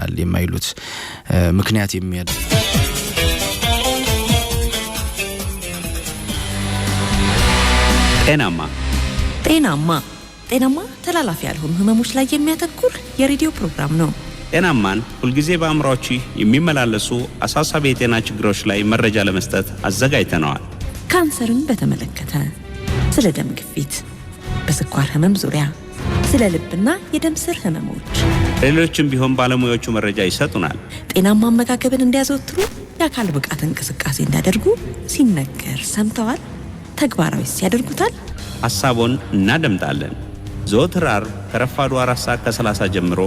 ይመስለናል የማይሉት ምክንያት የሚያድ ጤናማ ተላላፊ ያልሆኑ ህመሞች ላይ የሚያተኩር የሬዲዮ ፕሮግራም ነው። ጤናማን ሁልጊዜ በአእምሮአች የሚመላለሱ አሳሳቢ የጤና ችግሮች ላይ መረጃ ለመስጠት አዘጋጅተናል። ካንሰርን በተመለከተ፣ ስለ ደም ግፊት፣ በስኳር ህመም ዙሪያ፣ ስለ ልብና የደም ስር ህመሞች፣ ሌሎችም ቢሆን ባለሙያዎቹ መረጃ ይሰጡናል። ጤናማ አመጋገብን እንዲያዘወትሩ፣ የአካል ብቃት እንቅስቃሴ እንዲያደርጉ ሲነገር ሰምተዋል? ተግባራዊስ ያደርጉታል? ሐሳቦን እናደምጣለን። ዘወትር ዓርብ ከረፋዱ 4:30 ጀምሮ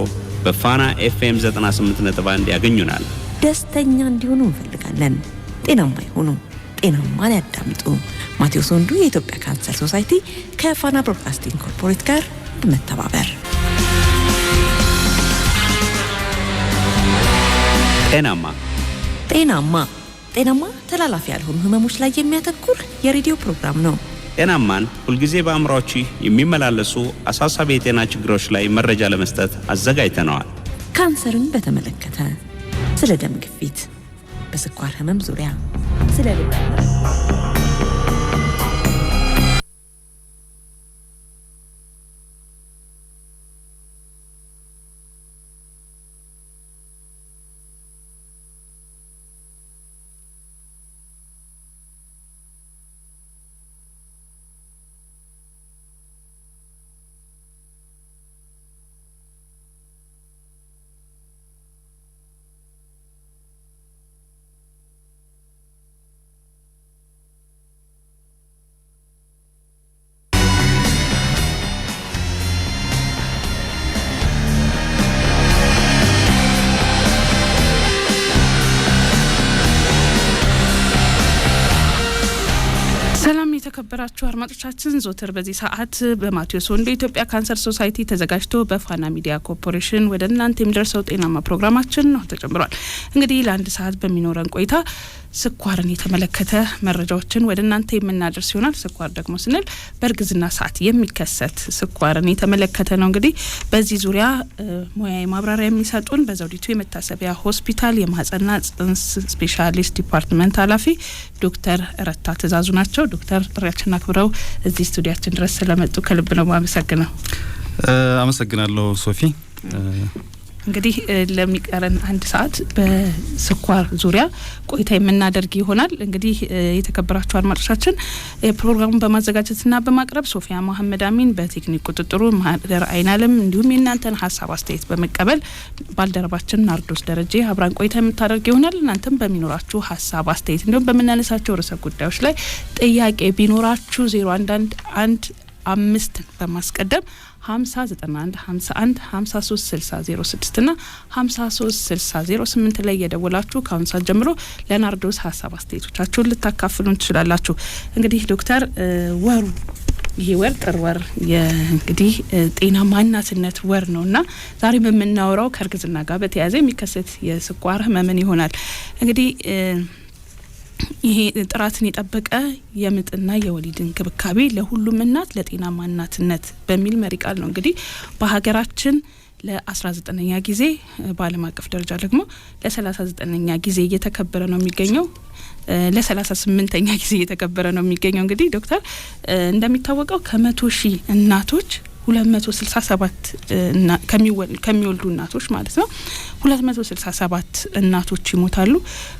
በፋና ኤፍኤም 98.1 ያገኙናል። ደስተኛ እንዲሆኑ እንፈልጋለን። ጤናማ ይሁኑ፣ ጤናማን ያዳምጡ። ማቴዎስ ወንዱ የኢትዮጵያ ካንሰር ሶሳይቲ ከፋና ብሮድካስቲንግ ኮርፖሬት ጋር በመተባበር ጤናማ ተላላፊ ያልሆኑ ህመሞች ላይ የሚያተኩር የሬዲዮ ፕሮግራም ነው። ጤናማን ሁልጊዜ በአእምሮአች የሚመላለሱ አሳሳቢ የጤና ችግሮች ላይ መረጃ ለመስጠት አዘጋጅተናል። ካንሰርን በተመለከተ፣ ስለ ደም ግፊት፣ በስኳር ህመም ዙሪያ፣ ስለ ልብ የተከበራችሁ አድማጮቻችን ዞተር በዚህ ሰዓት በማቴዎስ ወንዱ የኢትዮጵያ ካንሰር ሶሳይቲ ተዘጋጅቶ በፋና ሚዲያ ኮርፖሬሽን ወደ እናንተ የሚደርሰው ጤናማ ፕሮግራማችን ነው ተጀምሯል። እንግዲህ ለአንድ ሰዓት በሚኖረን ቆይታ ስኳርን የተመለከተ መረጃዎችን ወደ እናንተ የምናደርስ ይሆናል። ስኳር ደግሞ ስንል በእርግዝና ሰዓት የሚከሰት ስኳርን የተመለከተ ነው። እንግዲህ በዚህ ዙሪያ ሙያዊ ማብራሪያ የሚሰጡን በዘውዲቱ የመታሰቢያ ሆስፒታል የማህጸንና ጽንስ ስፔሻሊስት ዲፓርትመንት ኃላፊ ዶክተር ረታ ትእዛዙ ናቸው። ዶክተር ጥሪያችንን አክብረው እዚህ ስቱዲያችን ድረስ ስለመጡ ከልብ ነው ማመሰግነው። አመሰግናለሁ ሶፊ። እንግዲህ ለሚቀረን አንድ ሰዓት በስኳር ዙሪያ ቆይታ የምናደርግ ይሆናል። እንግዲህ የተከበራችሁ አድማጮቻችን ፕሮግራሙን በማዘጋጀትና በማቅረብ ሶፊያ መሐመድ አሚን፣ በቴክኒክ ቁጥጥሩ ማህደር አይናለም፣ እንዲሁም የእናንተን ሀሳብ አስተያየት በመቀበል ባልደረባችን ናርዶስ ደረጀ አብራን ቆይታ የምታደርግ ይሆናል። እናንተም በሚኖራችሁ ሀሳብ አስተያየት እንዲሁም በመናነሳቸው ርዕሰ ጉዳዮች ላይ ጥያቄ ቢኖራችሁ 0115 በማስቀደም 5091 51 53 60 06 እና 53 60 08 ላይ የደወላችሁ ካሁን ሰዓት ጀምሮ ለናርዶስ ሀሳብ አስተያየቶቻችሁን ልታካፍሉን ትችላላችሁ። እንግዲህ ዶክተር ይሄ ወር ጥር ወር እንግዲህ ጤናማ እናትነት ወር ነውና ዛሬ የምናወራው ከእርግዝና ጋር በተያያዘ የሚከሰት የስኳር ህመምን ይሆናል። እንግዲህ ይሄ ጥራትን የጠበቀ የምጥና የወሊድ እንክብካቤ ለሁሉም እናት ለጤናማ እናትነት በሚል መሪ ቃል ነው እንግዲህ በሀገራችን ለ19ኛ ጊዜ በዓለም አቀፍ ደረጃ ደግሞ ለ39ኛ ጊዜ እየተከበረ ነው የሚገኘው። ለ38ኛ ጊዜ እየተከበረ ነው የሚገኘው። እንግዲህ ዶክተር እንደሚታወቀው ከ100,000 እናቶች 267 ከሚወልዱ እናቶች ማለት ነው 267 እናቶች ይሞታሉ።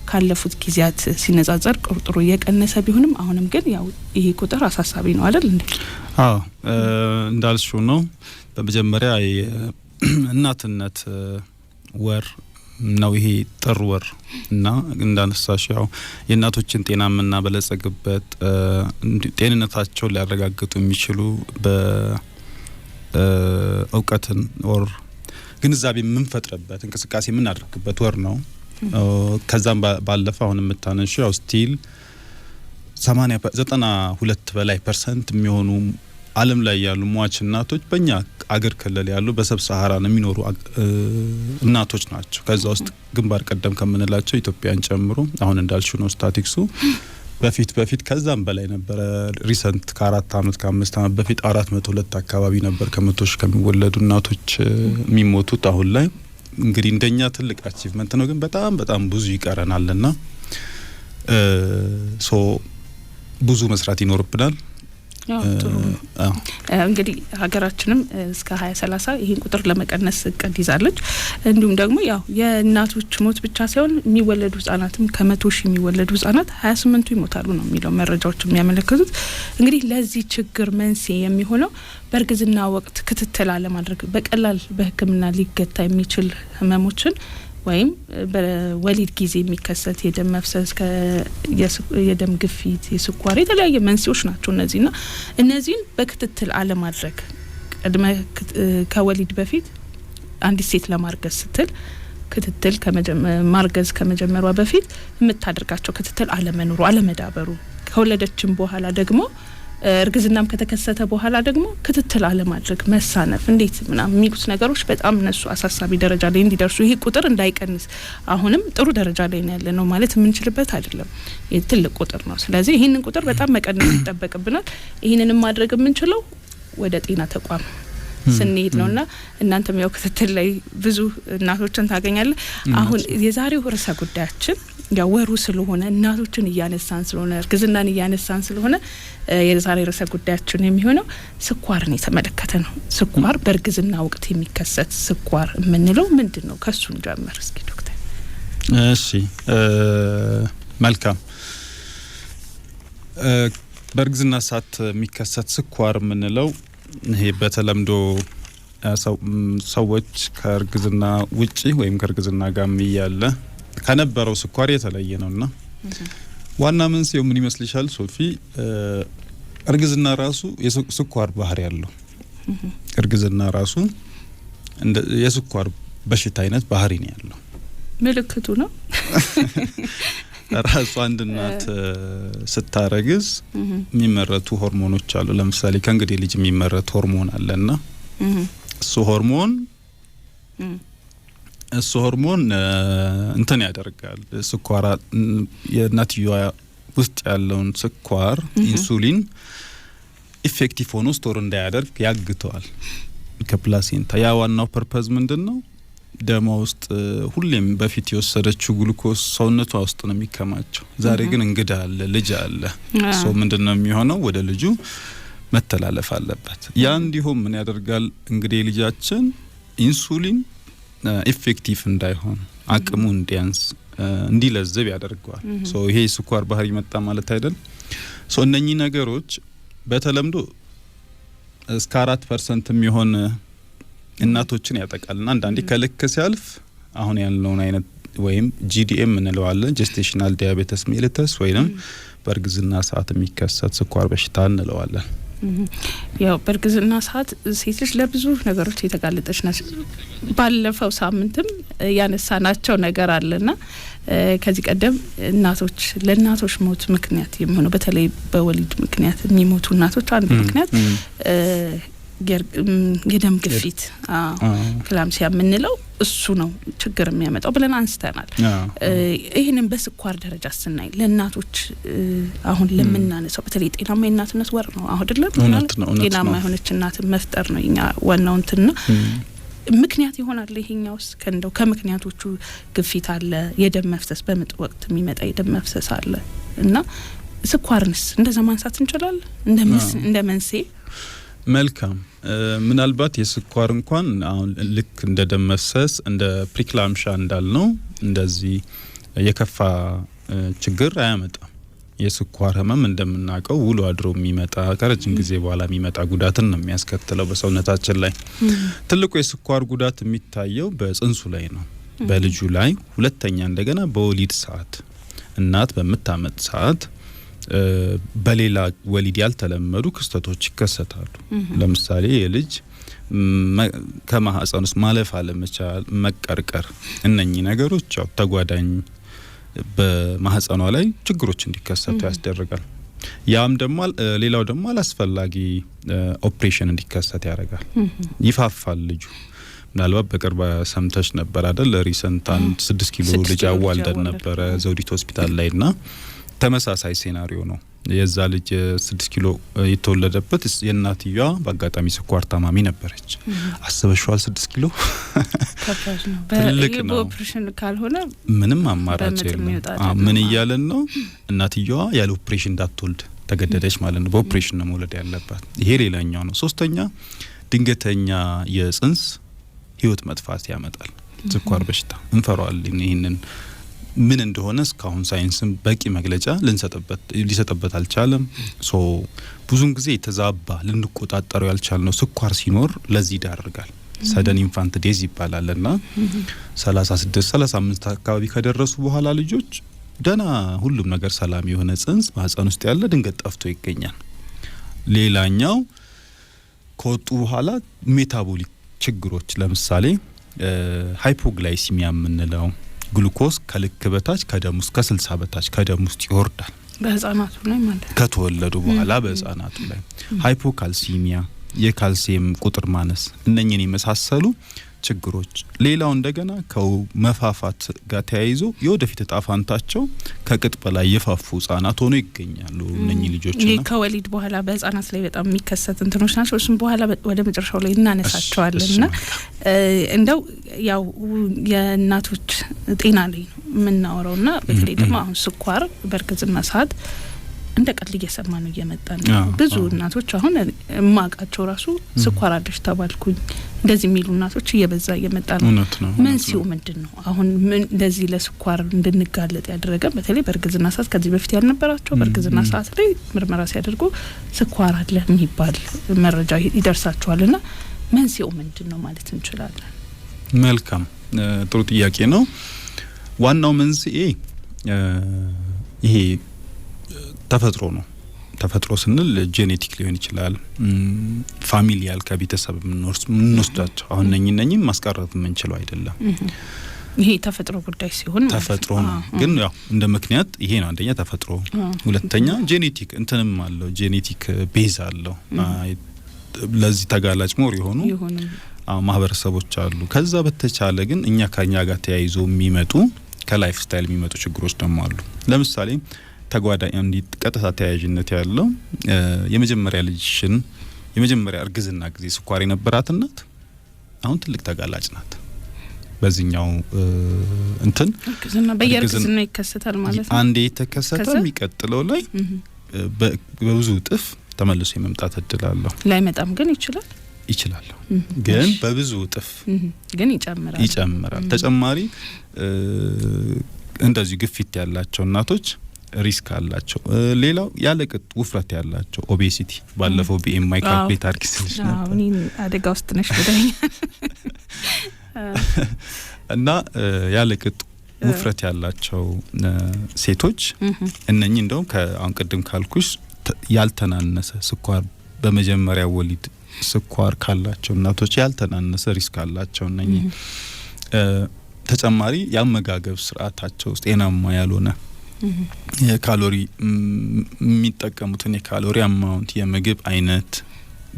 ካለፉት ጊዜያት ሲነጻጸር ቁጥሩ እየቀነሰ ቢሆንም አሁንም ግን ያው ይሄ ቁጥር አሳሳቢ ነው አይደል እንዴ? አዎ እንዳልሽው ነው። በመጀመሪያ እናትነት ወር ነው ይሄ ጥር ወር እና እንዳነሳሽው የእናቶችን ጤና የምናበለጽግበት ጤንነታቸውን ሊያረጋግጡ የሚችሉ እውቀትን ወር ግንዛቤ የምንፈጥርበት እንቅስቃሴ የምናደርግበት ወር ነው። ከዛም ባለፈ አሁን የምታነሺው ያው ስቲል 92 በላይ % የሚሆኑ ዓለም ላይ ያሉ ሟች እናቶች በእኛ አገር ክልል ያሉ በሰብ ሰሃራን የሚኖሩ እናቶች ናቸው። ከዛ ውስጥ ግንባር ቀደም ከምንላቸው ኢትዮጵያን ጨምሮ አሁን እንዳልሽው ነው ስታቲክሱ በፊት ከዛም በላይ ነበር። ሪሰንት ከ4 አመት ከ5 አመት በፊት 402 አካባቢ ነበር ከ100,000 ከሚወለዱ እናቶች የሚሞቱት። አሁን ላይ እንግዲህ እንደኛ ትልቅ አቺቭመንት ነው ግን በጣም ብዙ ይቀረናልና ሶ ብዙ መስራት ይኖርብናል። እንግዲህ ሀገራችንም እስከ 2030 ይሄን ቁጥር ለመቀነስ እቅድ ይዛለች። እንዲሁም ደግሞ ያው የእናቶች ሞት ብቻ ሳይሆን የሚወለዱ ህጻናትም ከ100,000 የሚወለዱ ህጻናት 28ቱ ይሞታሉ ነው የሚለው መረጃዎች የሚያመለክቱት። እንግዲህ ለዚህ ችግር መንስኤ የሚሆነው በእርግዝና ወቅት ክትትል አለማድረግ፣ በቀላል በህክምና ሊገታ የሚችል ህመሞችን ወይም በወሊድ ጊዜ የሚከሰት የደም መፍሰስ፣ የደም ግፊት፣ የስኳር የተለያየ መንስኤዎች ናቸው እነዚህና እነዚህን በክትትል አለማድረግ ቀድመ ከወሊድ በፊት አንዲት ሴት ለማርገዝ ስትል ክትትል ማርገዝ ከመጀመሯ በፊት የምታደርጋቸው ክትትል አለመኖሩ አለመዳበሩ ከወለደችም በኋላ ደግሞ እርግዝናም ከተከሰተ በኋላ ደግሞ ክትትል አለማድረግ መሳነፍ እንዴት ምናምን የሚሉት ነገሮች በጣም እነሱ አሳሳቢ ደረጃ ላይ እንዲደርሱ ይሄ ቁጥር እንዳይቀንስ አሁንም ጥሩ ደረጃ ላይ ያለ ነው ማለት የምንችልበት አይደለም። ትልቅ ቁጥር ነው። ስለዚህ ይሄንን ቁጥር በጣም መቀነስ ይጠበቅብናል። ይሄንንም ማድረግ የምንችለው ወደ ጤና ተቋም ስንሄድ ነውና እናንተም ያው ክትትል ላይ ብዙ እናቶችን ታገኛለህ። አሁን የዛሬው ርዕሰ ጉዳያችን ያው ወሩ ስለሆነ እናቶችን እያነሳን ስለሆነ እርግዝናን እያነሳን ስለሆነ የዛሬ ርዕሰ ጉዳያችን የሚሆነው ስኳርን የተመለከተ ነው። ስኳር በእርግዝና ወቅት የሚከሰት ስኳር የምንለው ምንድነው? ከሱን ጀምር እስኪ ዶክተር። እሺ መልካም። በእርግዝና ሰዓት የሚከሰት ስኳር የምንለው ይሄ በተለምዶ ሰዎች ከእርግዝና ውጪ ወይም ከእርግዝና ጋር ያለ ከነበረው ስኳር የተለየ ነውና ዋና መንስኤው ምን ይመስልሻል ሶፊ? እርግዝና ራሱ የስኳር ባህሪ ያለው እርግዝና ራሱ እንደ የስኳር በሽታ አይነት ባህሪ ነው ያለው። ምልክቱ ነው ራሱ አንድ እናት ስታረግዝ የሚመረቱ ሆርሞኖች አሉ። ለምሳሌ ከእንግዲህ ልጅ የሚመረት ሆርሞን አለና እሱ ሆርሞን እንትን ያደርጋል ስኳር የእናትየዋ ውስጥ ያለውን ስኳር ኢንሱሊን ኢፌክቲቭ ሆኖ ስቶር እንዳያደርግ ያግተዋል ከፕላሴንታ። ያ ዋናው ፐርፐዝ ምንድነው? ደማ ውስጥ ሁሌም በፊት የወሰደችው ግሉኮስ ሰውነቷ ውስጥ ነው የሚከማቸው። ዛሬ ግን እንግዳ አለ፣ ልጅ አለ። ሶ ምንድነው የሚሆነው? ወደ ልጁ መተላለፍ አለበት። ያ እንዲሁም ምን ያደርጋል? እንግዲህ ልጃችን ኢንሱሊን ኢፌክቲቭ እንዳይሆን አቅሙ እንዲያንስ እንዲለዘብ ያደርገዋል። ሶ ይሄ ስኳር ባህሪ መጣ ማለት አይደል? ሶ እነኚህ ነገሮች በተለምዶ እስከ 4% የሚሆን እናቶችን ያጠቃልና አንዳንዴ ከልክ ሲያልፍ አሁን ያለውን አይነት ወይም GDM እንለዋለን ጀስቴሽናል ዲያቤተስ ሜሊተስ ወይንም በእርግዝና ሰዓት የሚከሰት ስኳር በሽታ እንለዋለን። ያው በእርግዝና ሰዓት ሴት ልጅ ለብዙ ነገሮች የተጋለጠች ናት። ባለፈው ሳምንትም ያነሳናቸው ነገር አለና ከዚህ ቀደም ለእናቶች ሞት ምክንያት የሚሆነው በተለይ በወሊድ ምክንያት የሚሞቱ እናቶች አንዱ ምክንያት የደም ግፊት ክላምሲያ የምንለው እሱ ነው ችግር የሚያመጣው ብለን አንስተናል። ይሄንን በስኳር ደረጃ ስናይ ለእናቶች አሁን ለምናነሳው በተለይ ጤናማ የእናትነት ወር ነው አይደለም? ጤናማ የሆነች እናት መፍጠር ነው የኛ ዋናው እንትና ምክንያት ይሆናል። ይሄኛውስ ከእንደው ከምክንያቶቹ ግፊት አለ፣ የደም መፍሰስ በምጥ ወቅት የሚመጣ የደም መፍሰስ አለ እና ስኳርንስ እንደዛ ማንሳት እንችላለን እንደ መንስኤ። መልካም። ምናልባት የስኳር እንኳን አሁን ልክ እንደ ደም መፍሰስ እንደ ፕሪክላምሻ እንዳልነው እንደዚህ የከፋ ችግር አያመጣም። የስኳር ህመም እንደምናውቀው ውሎ አድሮ የሚመጣ ከረጅም ጊዜ በኋላ የሚመጣ ጉዳትን ነው የሚያስከትለው በሰውነታችን ላይ። ትልቁ የስኳር ጉዳት የሚታየው በጽንሱ ላይ ነው፣ በልጁ ላይ። ሁለተኛ እንደገና በወሊድ ሰዓት እናት በምታመጥ ሰዓት በሌላ ወሊድ ያልተለመዱ ክስተቶች ይከሰታሉ። ለምሳሌ የልጅ ከማህፀን ውስጥ ማለፍ አለመቻል፣ መቀርቀር፣ እነኚህ ነገሮች ያው ተጓዳኝ በማህፀኗ ላይ ችግሮች እንዲከሰቱ ያስደርጋል። ያም ደግሞ ሌላው ደግሞ አላስፈላጊ ኦፕሬሽን እንዲከሰት ያደርጋል። ይፋፋል ልጁ። ምናልባት በቅርብ ሰምተሽ ነበር አይደል? ሪሰንት 6 ኪሎ ልጅ አዋልደን ነበረ ዘውዲት ሆስፒታል ላይና ተመሳሳይ ሴናሪዮ ነው። የዛ ልጅ 6 ኪሎ የተወለደበት የእናትየዋ በአጋጣሚ ስኳር ታማሚ ነበረች። አስበሽዋል 6 ኪሎ ከባድ ነው። ትልቅ ነው። በኦፕሬሽን ካልሆነ ምንም አማራጭ የለም። ምን እያለን ነው? እናትየዋ ያለ ኦፕሬሽን እንዳትወልድ ተገደደች ማለት ነው። በኦፕሬሽን ነው መውለድ ያለባት። ይሄ ሌላኛው ነው። ሶስተኛ ድንገተኛ የጽንስ ህይወት መጥፋት ያመጣል ስኳር በሽታ። እንፈራዋለን ይሄንን ምን እንደሆነ እስካሁን ሳይንስም በቂ መግለጫ ሊሰጥበት አልቻለም። ሶ ብዙን ጊዜ የተዛባ ልንቆጣጠረው ያልቻልነው ስኳር ሲኖር ለዚህ ይዳርጋል። ሰደን ኢንፋንት ዴዝ ይባላልና 36 35 አካባቢ ከደረሱ በኋላ ልጆች ደና ሁሉም ነገር ሰላም የሆነ ጽንስ ማህፀን ውስጥ ያለ ድንገት ጠፍቶ ይገኛል። ሌላኛው ከወጡ በኋላ ሜታቦሊክ ችግሮች ለምሳሌ ሃይፖግላይሲሚያ የምንለው ግሉኮስ ከልክ በታች ከደም ውስጥ ከ60 በታች ከደም ውስጥ ይወርዳል በህፃናቱ ላይ ማለት ከተወለዱ በኋላ በህፃናቱ ላይ ሃይፖካልሲሚያ የካልሲየም ቁጥር ማነስ እነኚህን የመሳሰሉ ችግሮች። ሌላው እንደገና ከመፋፋት ጋር ተያይዞ የወደፊት ጣፋንታቸው ከቅጥ በላይ የፋፉ ህጻናት ሆኖ ይገኛሉ እነኚህ ልጆችና ይሄ ከወሊድ በኋላ በህፃናት ላይ በጣም የሚከሰት እንትኖች ናቸው። እሱም በኋላ ወደ መጨረሻው ላይ እናነሳቸዋለንና እንደው ያው የእናቶች ጤና ላይ ነው የምናወራውና በተለይ ደግሞ አሁን ስኳር በእርግዝና ሰዓት እንደ ቀልድ እየሰማ ነው እየመጣ ነው። ብዙ እናቶች አሁን ማቃቸው ራሱ ስኳር አለሽ ተባልኩኝ እንደዚህ የሚሉ እናቶች እየበዛ እየመጣ ነው። መንስኤው ምንድነው? አሁን ምን እንደዚህ ለስኳር እንድንጋለጥ ያደረገ በተለይ በእርግዝና ሰዓት ከዚህ በፊት ያልነበራቸው በእርግዝና ሰዓት ላይ ምርመራ ሲያደርጉ ስኳር አለ የሚባል መረጃ ይደርሳቸዋልና መንስኤው ምንድነው ማለት እንችላለን? መልካም ጥሩ ጥያቄ ነው። ዋናው መንስኤ ይሄ ተፈጥሮ ነው። ተፈጥሮ ስንል ጄኔቲክ ሊሆን ይችላል፣ ፋሚሊያል ከቤተሰብ ምንወስዳቸው አሁን ነኝም ማስቀረት የምንችለው አይደለም። ይሄ ተፈጥሮ ጉዳይ ሲሆን ተፈጥሮ ነው። ግን ያው እንደ ምክንያት ይሄ ነው አንደኛ ተፈጥሮ፣ ሁለተኛ ጄኔቲክ እንትንም አለው ጄኔቲክ ቤዝ አለው። ለዚህ ተጋላጭ ሞር የሆኑ ማህበረሰቦች አሉ። ከዛ በተቻለ ግን እኛ ከኛ ጋር ተያይዞ የሚመጡ ከላይፍ ስታይል የሚመጡ ችግሮች ደግሞ አሉ። ለምሳሌ ተጓዳኝ እንዲት ቀጥታ ተያያዥነት ያለው የመጀመሪያ ልጅሽን የመጀመሪያ እርግዝና ጊዜ ስኳር የነበራት እናት አሁን ትልቅ ተጋላጭ ናት። በዚህኛው እንትን እርግዝና በየእርግዝና ይከሰታል ማለት ነው። አንዴ ተከሰተ የሚቀጥለው ላይ በብዙ እጥፍ ተመልሶ የመምጣት እድል አለው። ላይመጣም ግን ይችላል ግን በብዙ እጥፍ ግን ይጨምራል። ተጨማሪ እንደዚህ ግፊት ያላቸው እናቶች ሪስክ አላቸው። ሌላው ያለቅጥ ውፍረት ያላቸው ኦቤሲቲ ባለፈው ቢኤምአይ ካልኩሌት አርክስልሽ ነበር። አሁን አደጋ ውስጥ ነሽ ብለኛል። እና ያለቅጥ ውፍረት ያላቸው ሴቶች እነኚህ እንደውም ከአሁን ቅድም ካልኩሽ ያልተናነሰ ስኳር በመጀመሪያ ወሊድ ስኳር ካላቸው እናቶች ያልተናነሰ ሪስክ አላቸው። እነኚህ ተጨማሪ ያመጋገብ ስርዓታቸው ውስጥ ጤናማ ያልሆነ የካሎሪ የሚጠቀሙትን የካሎሪ አማውንት የምግብ አይነት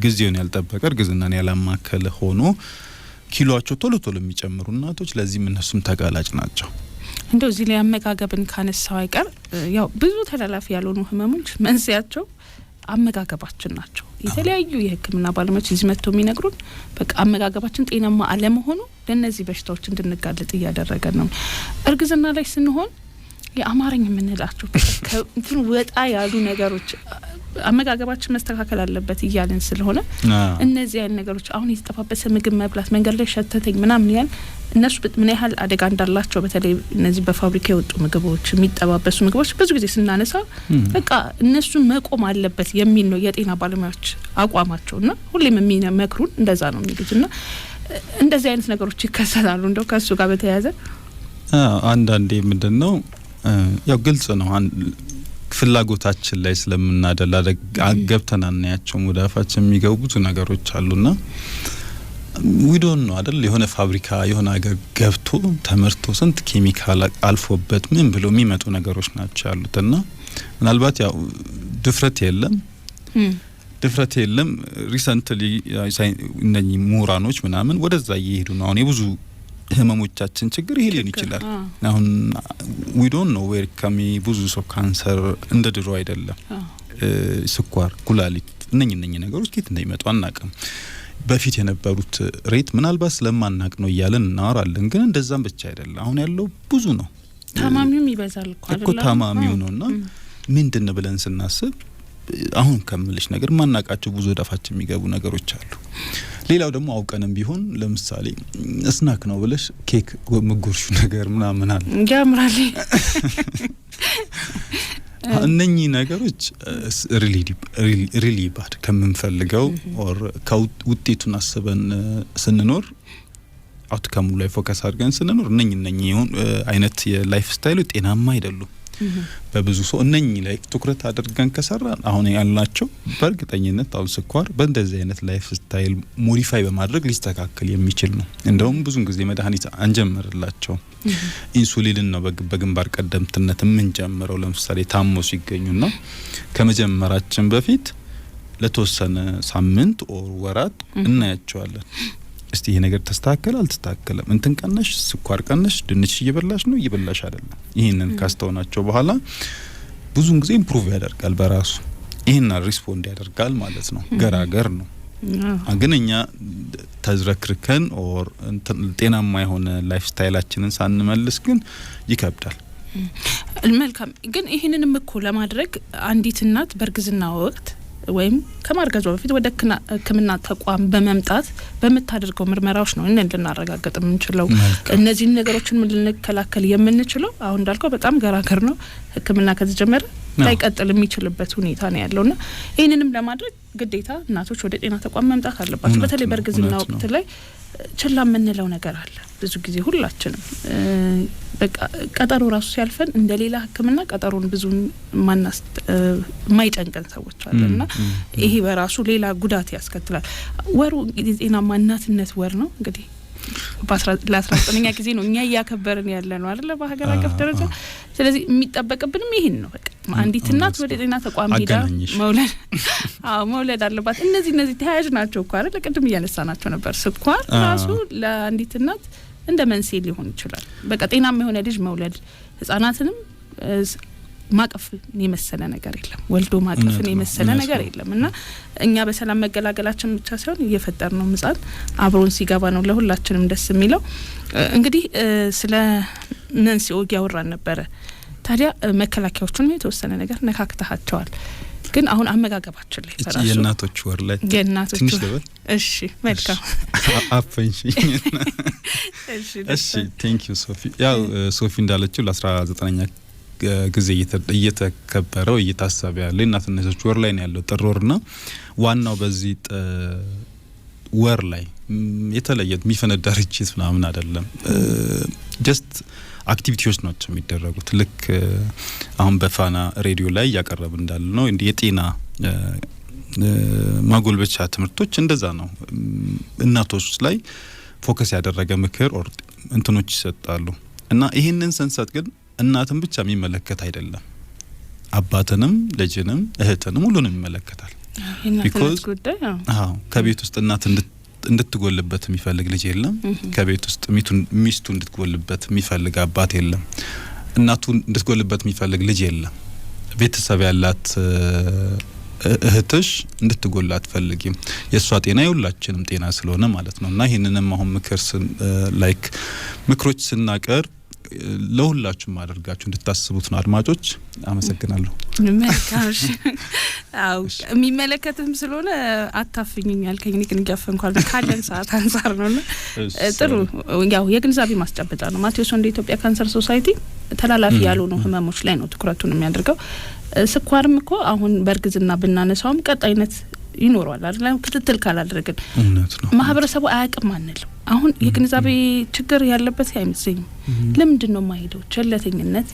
ጊዜውን ያልጠበቀ እርግዝናን ያላማከለ ሆኖ ኪሎአቸው ቶሎ የሚጨምሩ እናቶች ለዚህ እነሱም ተጋላጭ ናቸው። እንደው እዚህ ላይ አመጋገብን ካነሳው አይቀር ያው ብዙ ተላላፊ ያልሆኑ ህመሞች መንስኤያቸው አመጋገባችን ናቸው። የተለያዩ የህክምና ባለሙያዎች እዚህ መጥተው የሚነግሩን በቃ አመጋገባችን ጤናማ አለመሆኑ ለነዚህ በሽታዎች እንድንጋለጥ እያደረገን ነው። እርግዝና ላይ ስንሆን የአማርኛ የምንላቸው እንትን ወጣ ያሉ ነገሮች አመጋገባችን መስተካከል አለበት እያልን ስለሆነ እነዚህ አይነት ነገሮች አሁን የተጠባበሰ ምግብ መብላት መንገድ ላይ ሸተተኝ ምናምን ያን እነሱ ምን ያህል አደጋ እንዳላቸው በተለይ እነዚህ በፋብሪካ የወጡ ምግቦች የሚጠባበሱ ምግቦች ብዙ ጊዜ ስናነሳ በቃ እነሱ መቆም አለበት የሚል ነው የጤና ባለሙያዎች አቋማቸውና ሁሌም የሚመክሩን እንደዛ ነው የሚሉትና እንደዚህ አይነት ነገሮች ይከሰታሉ። እንደው ከሱ ጋር በተያያዘ አንዳንዴ ምንድነው ያው ግልጽ ነው ፍላጎታችን ላይ ስለምናደላ አገብተናናያቸው ሙዳፋችን የሚገቡ ብዙ ነገሮች አሉና ዊዶን ነው አይደል የሆነ ፋብሪካ የሆነ አገር ገብቶ ተመርቶ ስንት ኬሚካል አልፎበት ምን ብሎ የሚመጡ ነገሮች ናቸው ያሉትና ምናልባት ያው ድፍረት የለም ሪሰንትሊ እነኚህ ምሁራኖች ምናምን ወደዛ እየሄዱ ነው። አሁን የብዙ ህመሞቻችን ችግር ይሄ ሊሆን ይችላል። አሁን we don't know where ብዙ ሰው ካንሰር እንደ ድሮ አይደለም። ስኳር፣ ኩላሊት እነኚህ ነገሮች ከየት እንደሚመጡ አናውቅም። በፊት የነበሩት ሬት ምናልባት ስለማናቅ ነው እያለን እናወራለን። ግን እንደዛም ብቻ አይደለም። አሁን ያለው ብዙ ነው። ታማሚውም ይበዛል እኮ ታማሚው ነውና ምንድነው ብለን ስናስብ አሁን ከምልሽ ነገር ማናቃቸው ብዙ ዳፋችን የሚገቡ ነገሮች አሉ። ሌላው ደግሞ አውቀንም ቢሆን ለምሳሌ ስናክ ነው ብለሽ ኬክ ምጉርሹ ነገር ምናምን አለ ያምራል። እነኚህ ነገሮች ሪሊ ባድ ከምንፈልገው ኦር ከውጤቱን አስበን ስንኖር አውትካሙ ላይ ፎከስ አድርገን ስንኖር እነኚህ አይነት የላይፍ ስታይሉ ጤናማ አይደሉም። በብዙ ሰው እነኚህ ላይ ትኩረት አድርገን ከሰራን አሁን ያልናቸው በእርግጠኝነት አሁን ስኳር በእንደዚህ አይነት ላይፍ ስታይል ሞዲፋይ በማድረግ ሊስተካከል የሚችል ነው። እንደውም ብዙን ጊዜ መድኃኒት አንጀምርላቸው ኢንሱሊን ነው በግንባር ቀደምትነት ምን ጀምረው ለምሳሌ ታሞ ሲገኙና ከመጀመራችን በፊት ለተወሰነ ሳምንት ኦር ወራት እናያቸዋለን። እስቲ ይሄ ነገር ተስተካከለ አልተስተካከለም፣ እንትን ቀነሽ፣ ስኳር ቀነሽ፣ ድንች እየበላሽ ነው እየበላሽ አይደለም፣ ይሄንን ካስተውናቸው በኋላ ብዙን ጊዜ ኢምፕሩቭ ያደርጋል በራሱ ይሄን ሪስፖንድ ያደርጋል ማለት ነው። ገራገር ነው። አገነኛ ተዝረክርከን ኦር ጤናማ የሆነ ላይፍ ስታይላችንን ሳንመልስ ግን ይከብዳል። መልካም። ግን ይሄንንም እኮ ለማድረግ አንዲት እናት በእርግዝና ወቅት ወይም ከማርገዟ በፊት ወደ ሕክምና ተቋም በመምጣት በመታደርገው ምርመራዎች ነው እነን ልናረጋግጥ የምንችለው። እነዚህ ነገሮችን ምን ልንከላከል የምንችለው አሁን እንዳልከው በጣም ገራገር ነው። ሕክምና ከተጀመረ ላይቀጥል የሚችልበት ሁኔታ ነው ያለውና ይሄንንም ለማድረግ ግዴታ እናቶች ወደ ጤና ተቋም መምጣት አለባቸው። በተለይ በእርግዝና ወቅት ላይ ችላ የምንለው ነገር አለ ብዙ ጊዜ ሁላችንም። በቃ ቀጠሮ ራሱ ሲያልፈን እንደሌላ ሕክምና ቀጠሮን ብዙ ማይጨንቀን ሰዎች አለና ይሄ በራሱ ሌላ ጉዳት ያስከትላል። ወሩ እንግዲህ ጤናማ እናትነት ወር ነው እንግዲህ ለ19ኛ ጊዜ ነው እኛ ያከበርን ያለ ነው አይደል በሀገር አቀፍ ደረጃ። ስለዚህ የሚጠበቅብንም ይሄን ነው። በቃ አንዲት እናት ወደ ጤና ተቋም ሄዳ መውለድ አለባት። እነዚህ ተያያዥ ናቸው እኮ አይደል? ቅድም እያነሳናቸው ነበር። ስኳር ራሱ ለአንዲት እናት እንደ መንስኤ ሊሆን ይችላል። በቃ ጤናማ የሆነ ልጅ መውለድ ህፃናትንም ማቀፍ የመሰለ ነገር የለም። ወልዶ ማቀፍን የመሰለ ነገር የለም እና እኛ በሰላም መገላገላችን ብቻ ሳይሆን እየፈጠርነው ምጻት አብሮን ሲገባ ነው ለሁላችንም ደስ የሚለው። እንግዲህ ስለ መንስኤው ያወራን ነበረ። ታዲያ መከላከያዎቹን የተወሰነ ነገር ነካክተሃቸዋል። ግን አሁን አመጋገባችን ላይ ተራሱ የእናቶች ወር ላይ ትንሽ ደበል። እሺ መልካም አፈንሽኝ። እሺ ቴንክ ዩ ሶፊ። ያው ሶፊ እንዳለችው ለ19ኛ ጊዜ እየተከበረው እየታሰበ ያለ እናትነቶች ወር ላይ ነው ያለው ጥር ወርና ዋናው በዚህ ወር ላይ የተለየ የሚፈነዳ ርችት ምናምን አይደለም። ጀስት አክቲቪቲዎች ናቸው የሚደረጉት። ልክ አሁን በፋና ሬዲዮ ላይ ያቀረብ እንዳለ ነው እንዴ የጤና ማጎልበቻ ትምህርቶች እንደዛ ነው። እናቶች ላይ ፎከስ ያደረገ ምክር ኦር እንትኖች ይሰጣሉ እና ይሄንን ሰንሰት ግን እናትን ብቻ የሚመለከት አይደለም። አባትንም ልጅንም እህትንም ሁሉንም ይመለከታል። ቢኮዝ ከቤት ውስጥ እናት እንድትጎልበት የሚፈልግ ልጅ የለም። ከቤት ውስጥ ሚስቱ እንድትጎልበት የሚፈልግ አባት የለም። እናቱ እንድትጎልበት የሚፈልግ ልጅ የለም። ቤተሰብ ያላት እህትሽ እንድትጎል አትፈልጊም። የሷ ጤና የሁላችንም ጤና ስለሆነ ማለት ነውና ይሄንንም አሁን ምክሮች ስናቀር ለሁላችሁም አድርጋችሁ እንድታስቡት ነው። አድማጮች አመሰግናለሁ። መልካሽ አው የሚመለከትም ስለሆነ አታፍኝኝ ያልከኝ ግን ገፈንኳል ካለን ሰዓት አንፃር ነውና ጥሩ ያው የግንዛቤ ማስጨበጫ ነው። ማቴዎስ ወንደ ኢትዮጵያ ካንሰር ሶሳይቲ ተላላፊ ያልሆኑ ህመሞች ላይ ነው ትኩረቱን የሚያደርገው። ስኳርም እኮ አሁን በእርግዝና ብናነሳውም ቀጣይነት ይኖራል አይደል? ክትትል ካላደረግን ማህበረሰቡ አያውቅም አንል። አሁን የግንዛቤ ችግር ያለበት አይመስልኝም። ለምንድን ነው ማይሄደው? ቸለተኝነት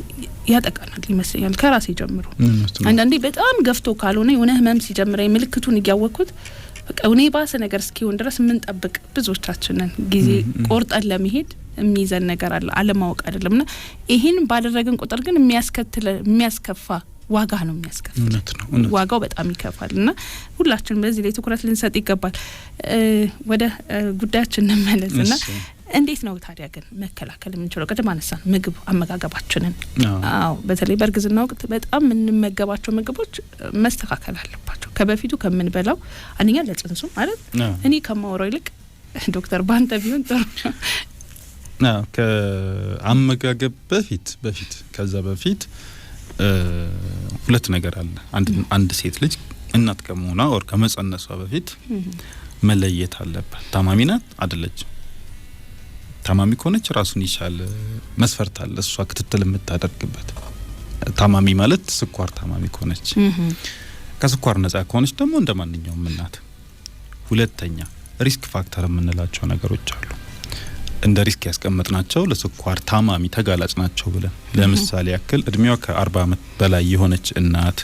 ያጠቃናል ይመስለኛል ከራሴ ጀምሮ። አንዳንዴ በጣም ገፍቶ ካልሆነ የሆነ ህመም ሲጀምረኝ ምልክቱን እያወቅኩት በቃ እኔ ባሰ ነገር እስኪሆን ድረስ ምን ጠብቅ ብዙዎቻችንን ጊዜ ቆርጠን ለመሄድ የሚይዘን ነገር አለ። አለማወቅ አይደለምና ይሄን ባደረግን ቁጥር ግን የሚያስከፋ ዋጋ ነው የሚያስከፍለው። ዋጋው በጣም ይከፋልና ሁላችንም በዚህ ላይ ትኩረት ልንሰጥ ይገባል። ወደ ጉዳያችን እንመለስና እንዴት ነው ታዲያ ግን መከላከል የምንችለው? ቀደም አነሳን ምግብ አመጋገባችንን። አዎ በተለይ በእርግዝና ወቅት በጣም የምንመገባቸው ምግቦች መስተካከል አለባቸው ከበፊቱ ከምንበላው። አንኛ ለጽንሱ ማለት እኔ ከማወራው ይልቅ ዶክተር ባንተ ቢሆን ጥሩ ከአመጋገብ በፊት ከዛ በፊት ሁለት ነገር አለ። አንድ ሴት ልጅ እናት ከመሆኗ ወር ከመጸነሷ በፊት መለየት አለባት። ታማሚ ናት አይደለች? ታማሚ ከሆነች ራሱን ይቻል መስፈርት አለ እሷ ክትትል የምታደርግበት። ታማሚ ማለት ስኳር ታማሚ ከሆነች፣ ከስኳር ነፃ ከሆነች ደግሞ እንደማንኛውም እናት። ሁለተኛ ሪስክ ፋክተር የምንላቸው ነገሮች አሉ። እንደ ሪስክ ያስቀመጥናቸው ለስኳር ታማሚ ተጋላጭ ናቸው ብለን ለምሳሌ ያክል እድሜዋ ከ40 አመት በላይ የሆነች እናት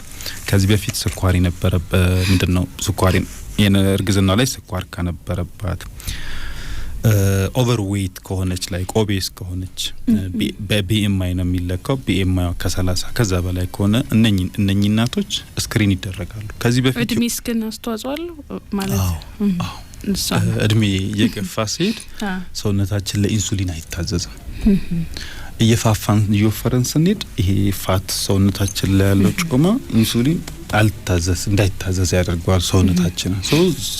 ከዚህ በፊት ስኳር የነበረበት ምንድነው ስኳር የእርግዝና ላይ ስኳር ከነበረባት፣ ኦቨር ዌይት ከሆነች ላይ ኦቤስ ከሆነች በቢኤምአይ ነው የሚለካው። ቢኤምአይ ከ30 ከዛ በላይ ከሆነ እነኚህ እናቶች ስክሪን ይደረጋሉ። ከዚህ በፊት እድሜ ስክን አስተዋጽኦ አለው ማለት እድሜ የገፋ ሲሄድ ሰውነታችን ለኢንሱሊን አይታዘዝም። እየፋፋን እየወፈረን ስንሄድ ይሄ ፋት ሰውነታችን ላይ ያለው ጮማ ኢንሱሊን እንዳይታዘዝ ያደርገዋል ሰውነታችን።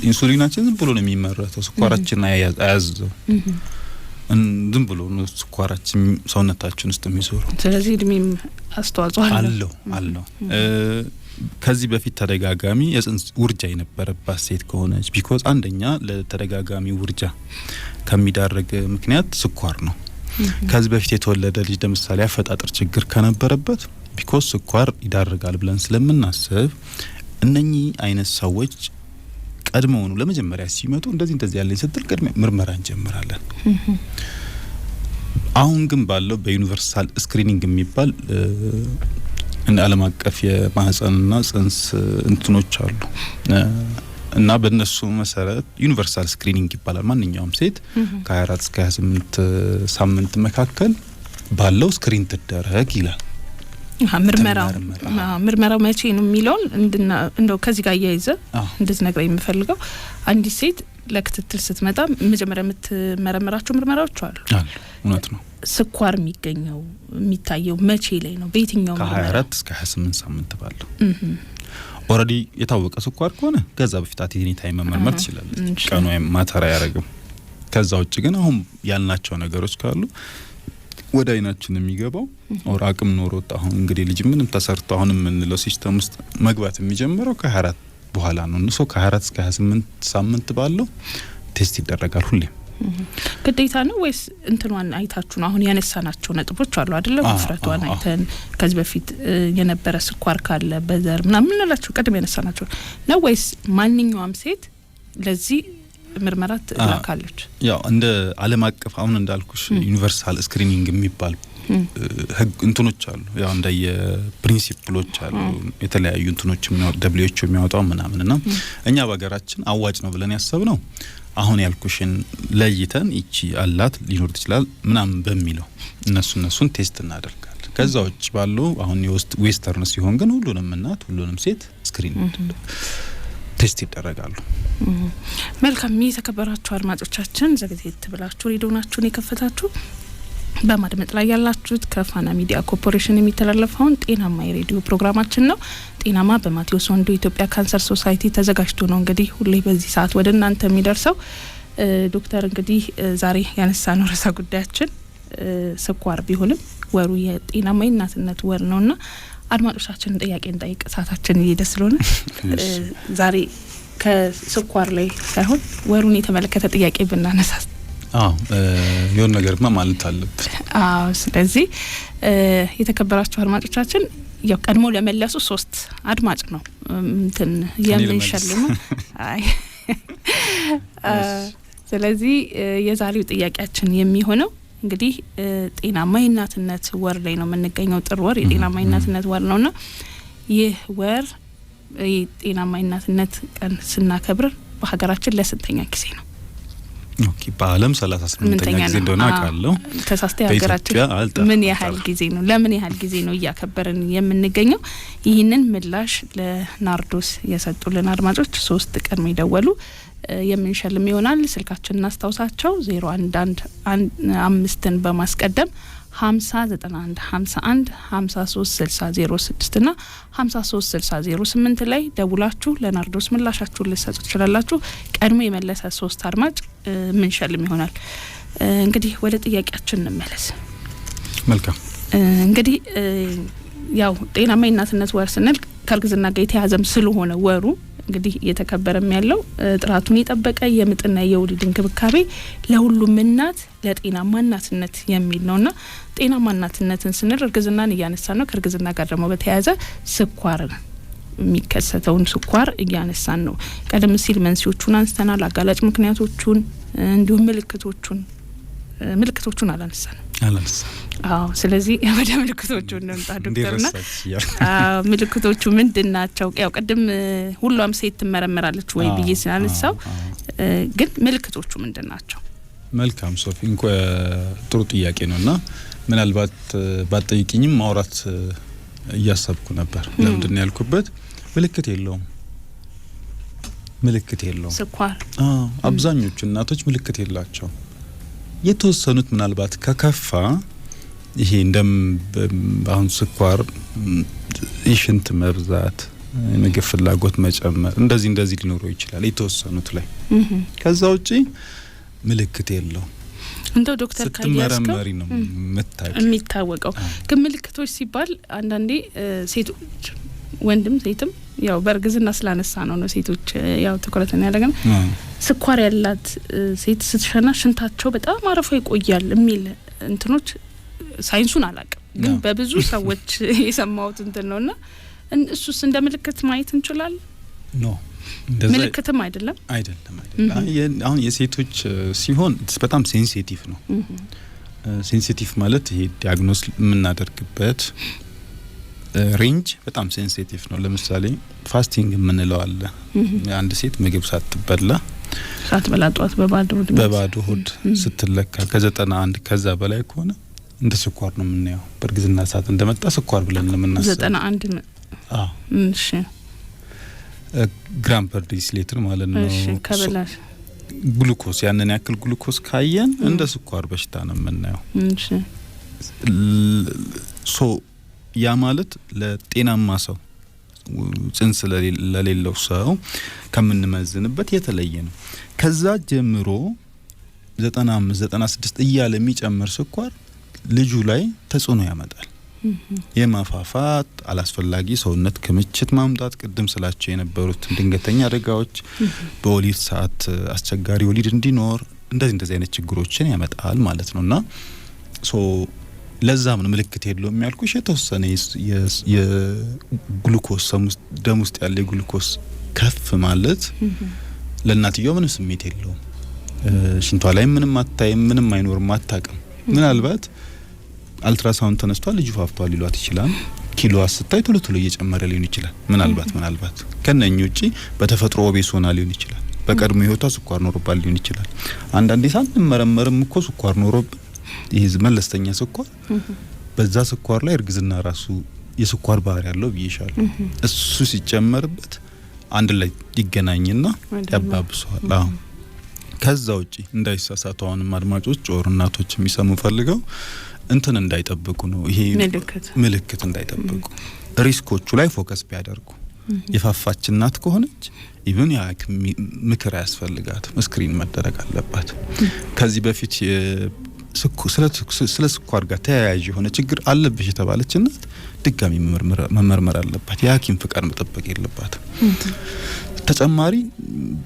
ኢንሱሊናችን ዝም ብሎ ነው የሚመረተው፣ ስኳራችን አያዘው ዝም ብሎ ነው ስኳራችን ሰውነታችን ውስጥ የሚዞረው። ስለዚህ እድሜም አስተዋጽኦ አለው። ከዚህ በፊት ተደጋጋሚ የጽንስ ውርጃ የነበረባት ሴት ከሆነች ቢኮዝ አንደኛ ለተደጋጋሚ ውርጃ ከሚዳረግ ምክንያት ስኳር ነው። ከዚህ በፊት የተወለደ ልጅ ለምሳሌ አፈጣጠር ችግር ከነበረበት ቢኮዝ ስኳር ይዳርጋል ብለን ስለምናስብ እነኚህ አይነት ሰዎች ቀድሞውኑ ለመጀመሪያ ሲመጡ እንደዚህ ያለኝ ስትል ቀድሜ ምርመራ እንጀምራለን። አሁን ግን ባለው በዩኒቨርሳል ስክሪኒንግ የሚባል እንደ ዓለም አቀፍ የማህፀንና ጽንስ እንትኖች አሉ እና በእነሱ መሰረት ዩኒቨርሳል ስክሪኒንግ ይባላል። ማንኛውም ሴት ከ24 እስከ 28 ሳምንት መካከል ባለው ስክሪን ትደረግ ይላል። ምርመራው መቼ ነው የሚለውን እንደው ከዚህ ጋር ያይዘ እንደዚህ ነገር የምፈልገው አንዲት ሴት ለክትትል ስትመጣ መጀመሪያ የምትመረምራቸው ምርመራዎች አሉ። እውነት ነው። ስኳር የሚታየው መቼ ላይ ነው? በየትኛው ከ24 እስከ 28 ሳምንት ባለው ኦሬዲ የታወቀ ስኳር ከሆነ ከዛ በፊት አቴኒ ታይም መመርመር ትችላለች። ቀኑ ማተር አያረግም። ከዛ ውጭ ግን አሁን ያልናቸው ነገሮች ካሉ ወደ አይናችን የሚገባው ኦር አቅም ኖሮት አሁን እንግዲህ ልጅ ምንም ተሰርቶ አሁን የምንለው ሲስተም ውስጥ መግባት የሚጀምረው ከ24 በኋላ ነው። እሱ ከ24 እስከ 28 ሳምንት ባለው ቴስት ይደረጋል ሁሌም። ግዴታ ነው ወይስ እንትኗን አይታችሁ ነው? አሁን ያነሳናቸው ነጥቦች አሉ አይደለ? ውፍረቷን አይተን ከዚህ በፊት የነበረ ስኳር ካለ በዘር ምናምን እንላችሁ ቀድም ያነሳናቸው ነው ወይስ ማንኛውም ሴት ለዚህ ምርመራ ትላካለች? ያው እንደ ዓለም አቀፍ አሁን እንዳልኩሽ ዩኒቨርሳል ስክሪኒንግ የሚባል ህግ እንትኖች አሉ። ያው እንደ የፕሪንሲፕሎች አሉ የተለያዩ እንትኖች WHO የሚያወጣው ምናምንና እኛ በሀገራችን አዋጭ ነው ብለን ያሰብነው አሁን ያልኩሽን ለይተን እቺ አላት ሊኖር ይችላል ምናምን በሚለው እነሱን ቴስት እናደርጋለን። ከዛ ውጭ ባለው አሁን ዌስተርን ሲሆን ግን ሁሉንም እናት ሁሉንም ሴት ስክሪን ቴስት ይደረጋሉ። መልካም። የተከበራችሁ አድማጮቻችን ዘግይት ብላችሁ ሬዲዮናችሁን የከፈታችሁ በማድመጥ ላይ ያላችሁት ከፋና ሚዲያ ኮርፖሬሽን የሚተላለፈውን ጤናማ የሬዲዮ ፕሮግራማችን ነው። ጤናማ በማቴዎስ ወንዱ ኢትዮጵያ ካንሰር ሶሳይቲ ተዘጋጅቶ ነው እንግዲህ ሁሌ በዚህ ሰዓት ወደ እናንተ የሚደርሰው። ዶክተር እንግዲህ ዛሬ ያነሳነው ርዕሰ ጉዳያችን ስኳር ቢሆንም ወሩ የጤናማ እናትነት ወር ነውና አድማጮቻችንን ጥያቄ እንጠይቅ። ሰዓታችን እየሄደ ስለሆነ ዛሬ ከስኳር ላይ ሳይሆን ወሩን የተመለከተ ጥያቄ ብናነሳ የሆነ ነገርማ ማለት አለብን። ስለዚህ የተከበራችሁ አድማጮቻችን ያው ቀድሞ ለመለሱ 3 አድማጭ ነው እንትን የምንሸልሙ። ስለዚህ የዛሬው ጥያቄያችን የሚሆነው እንግዲህ ጤናማ እናትነት ወር ላይ ነው የምንገኘው። ጥር ወር የጤናማ እናትነት ወር ነውና ይህ ወር የጤናማ እናትነት ቀን ስናከብር በሀገራችን ለስንተኛ ጊዜ ነው? ኦኬ በአለም 38ኛ ጊዜ እንደሆነ አውቃለሁ። ተሳስተ ሀገራችን ምን ያህል ጊዜ ነው ለምን ያህል ጊዜ ነው እያከበርን የምንገኘው? ይህንን ምላሽ ለናርዶስ የሰጡልን አድማጮች 3 ቀን የሚደወሉ የምንሸልም ይሆናል። ስልካችንን እናስታውሳቸው 0115ን በማስቀደም 5091 51 5360 እና 5360 ላይ ደውላችሁ ለናርዶስ ምላሻችሁን ልትሰጡ ትችላላችሁ። ቀድሞ የመለሰ 3 አድማጭ ምንሸልም ይሆናል። እንግዲህ ወደ ጥያቄያችን እንመለስ። መልካም እንግዲህ ያው ጤናማ የእናትነት ወር ስንል ከእርግዝና ጋር የተያዘም ስለሆነ ወሩ እንግዲህ እየተከበረም ያለው ጥራቱን የጠበቀ የምጥና የወሊድ እንክብካቤ ለሁሉም እናት ለጤናማ እናትነት የሚል ነውና ጤናማ እናትነትን ስንል እርግዝናን እያነሳን ነው። ከእርግዝና ጋር ደግሞ በተያያዘ ስኳር የሚከሰተውን ስኳር እያነሳን ነው። ቀደም ሲል መንስኤዎቹን አንስተናል፣ አጋላጭ ምክንያቶቹን እንዲሁም ምልክቶቹን አላነሳንም። ስለዚህ ወደ ምልክቶቹ እንምጣ ዶክተርና ምልክቶቹ ምንድናቸው? ያው ቀደም ሁሉም ሴት ትመረመራለች ወይ ብዬ ስላነሳው ግን ምልክቶቹ ምንድናቸው? መልካም ሶፊ ጥሩ ጥያቄ ነውና ምናልባት ባጠይቂኝም ማውራት እያሰብኩ ነበር። ለምንድን ነው ያልኩበት? ምልክት የለውም ስኳር አብዛኞቹ እናቶች ምልክት የላቸው። የተወሰኑት ምናልባት ከከፋ ይሄ እንደም አሁን ስኳር የሽንት መብዛት የምግብ ፍላጎት መጨመር እንደዚህ ሊኖረው ይችላል የተወሰኑት ላይ። ከዛ ውጪ ምልክት የለው። እንደው ዶክተር ካያስከው መሪ ነው የሚታወቀው። ግን ምልክቶች ሲባል አንዳንዴ ሴቶች ወንድም ሴትም ያው በእርግዝና ስላነሳ ነው ሴቶች ያው ትኩረትን ያደረገን ስኳር ያላት ሴት ስትሸና ሽንታቸው በጣም አረፋ ይቆያል የሚል እንትኖች ሳይንሱን አላቅም ግን በብዙ ሰዎች የሰማሁት እንትን ነውና እሱስ እንደ ምልክት ማየት እንችላለን? ኖ ምልክትም አይደለም። አሁን የሴቶች ሲሆን በጣም ሴንሲቲቭ ነው። ሴንሲቲቭ ማለት ይሄ ዲያግኖስ የምናደርግበት ሬንጅ በጣም ሴንሲቲቭ ነው። ለምሳሌ ፋስቲንግ የምንለው አለ። አንድ ሴት ምግብ ሳትበላ ጧት በባዶ ሆድ ስትለካ ከ91 ከዛ በላይ ከሆነ እንደ ስኳር ነው የምናየው። በእርግዝና ሰዓት እንደመጣ ስኳር ብለን ነው የምናስበው። 91 እሺ ግራም ፐር ዲሲሊትር ማለት ነው። እሺ ከበላሽ ግሉኮስ ያንን ያክል ግሉኮስ ካየን እንደ ስኳር በሽታ ነው የምናየው። እሺ ያ ማለት ለጤናማ ሰው ጽንስ ለሌለው ሰው ከምንመዝንበት የተለየ ነው። ከዛ ጀምሮ 95 96 እያለ የሚጨምር ስኳር ልጁ ላይ ተጽዕኖ ያመጣል። የማፋፋት አላስፈላጊ ሰውነት ክምችት ማምጣት፣ ቅድም ስላቸው የነበሩት ድንገተኛ አደጋዎች፣ በወሊድ ሰዓት አስቸጋሪ ወሊድ እንዲኖር እንደዚህ አይነት ችግሮችን ያመጣል ማለት ነውና ለዛም ነው ምልክት የለውም የሚያልኩሽ። የተወሰነ የግሉኮስ ደም ውስጥ ያለ ግሉኮስ ከፍ ማለት ለእናትየው ምንም ስሜት የለውም። ሽንቷ ላይ ምንም አታይም፣ ምንም አይኖርም፣ አታውቅም። ምናልባት አልትራሳውንድ ተነስቷል ልጁ ፋፍቷል ሊሏት ይችላል። ኪሎዋ ስታይ ቶሎ እየጨመረ ሊሆን ይችላል። ምናልባት ከነኚህ ውጪ በተፈጥሮ ኦቤስ ሆና ሊሆን ይችላል። በቀድሞ ህይወቷ ስኳር ኖሮባል ሊሆን ይችላል። አንዳንዴ ሳንመረመርም እኮ ስኳር ኖሮብን ይሄ መለስተኛ ስኳር በዛ ስኳር ላይ እርግዝና ራሱ የስኳር ባህሪ ያለው ብዬሻለሁ። እሱ ሲጨመርበት አንድ ላይ ይገናኝና ያባብሰዋል። ከዛ ውጪ እንዳይሳሳቱ አሁንም አድማጮች እናቶች የሚሰሙ ፈልገው እንትን እንዳይጠብቁ ነው። ይሄ ምልክት እንዳይጠብቁ ሪስኮቹ ላይ ፎከስ ቢያደርጉ የፋፋች እናት ከሆነች ኢቭን ያ ምክር ያስፈልጋት ስክሪን መደረግ አለባት። ከዚህ በፊት ስለ ስኳር ጋር ተያያዥ የሆነ ችግር አለብሽ የተባለች እናት ድጋሚ መመርመር አለባት። የሐኪም ፍቃድ መጠበቅ የለባትም። ተጨማሪ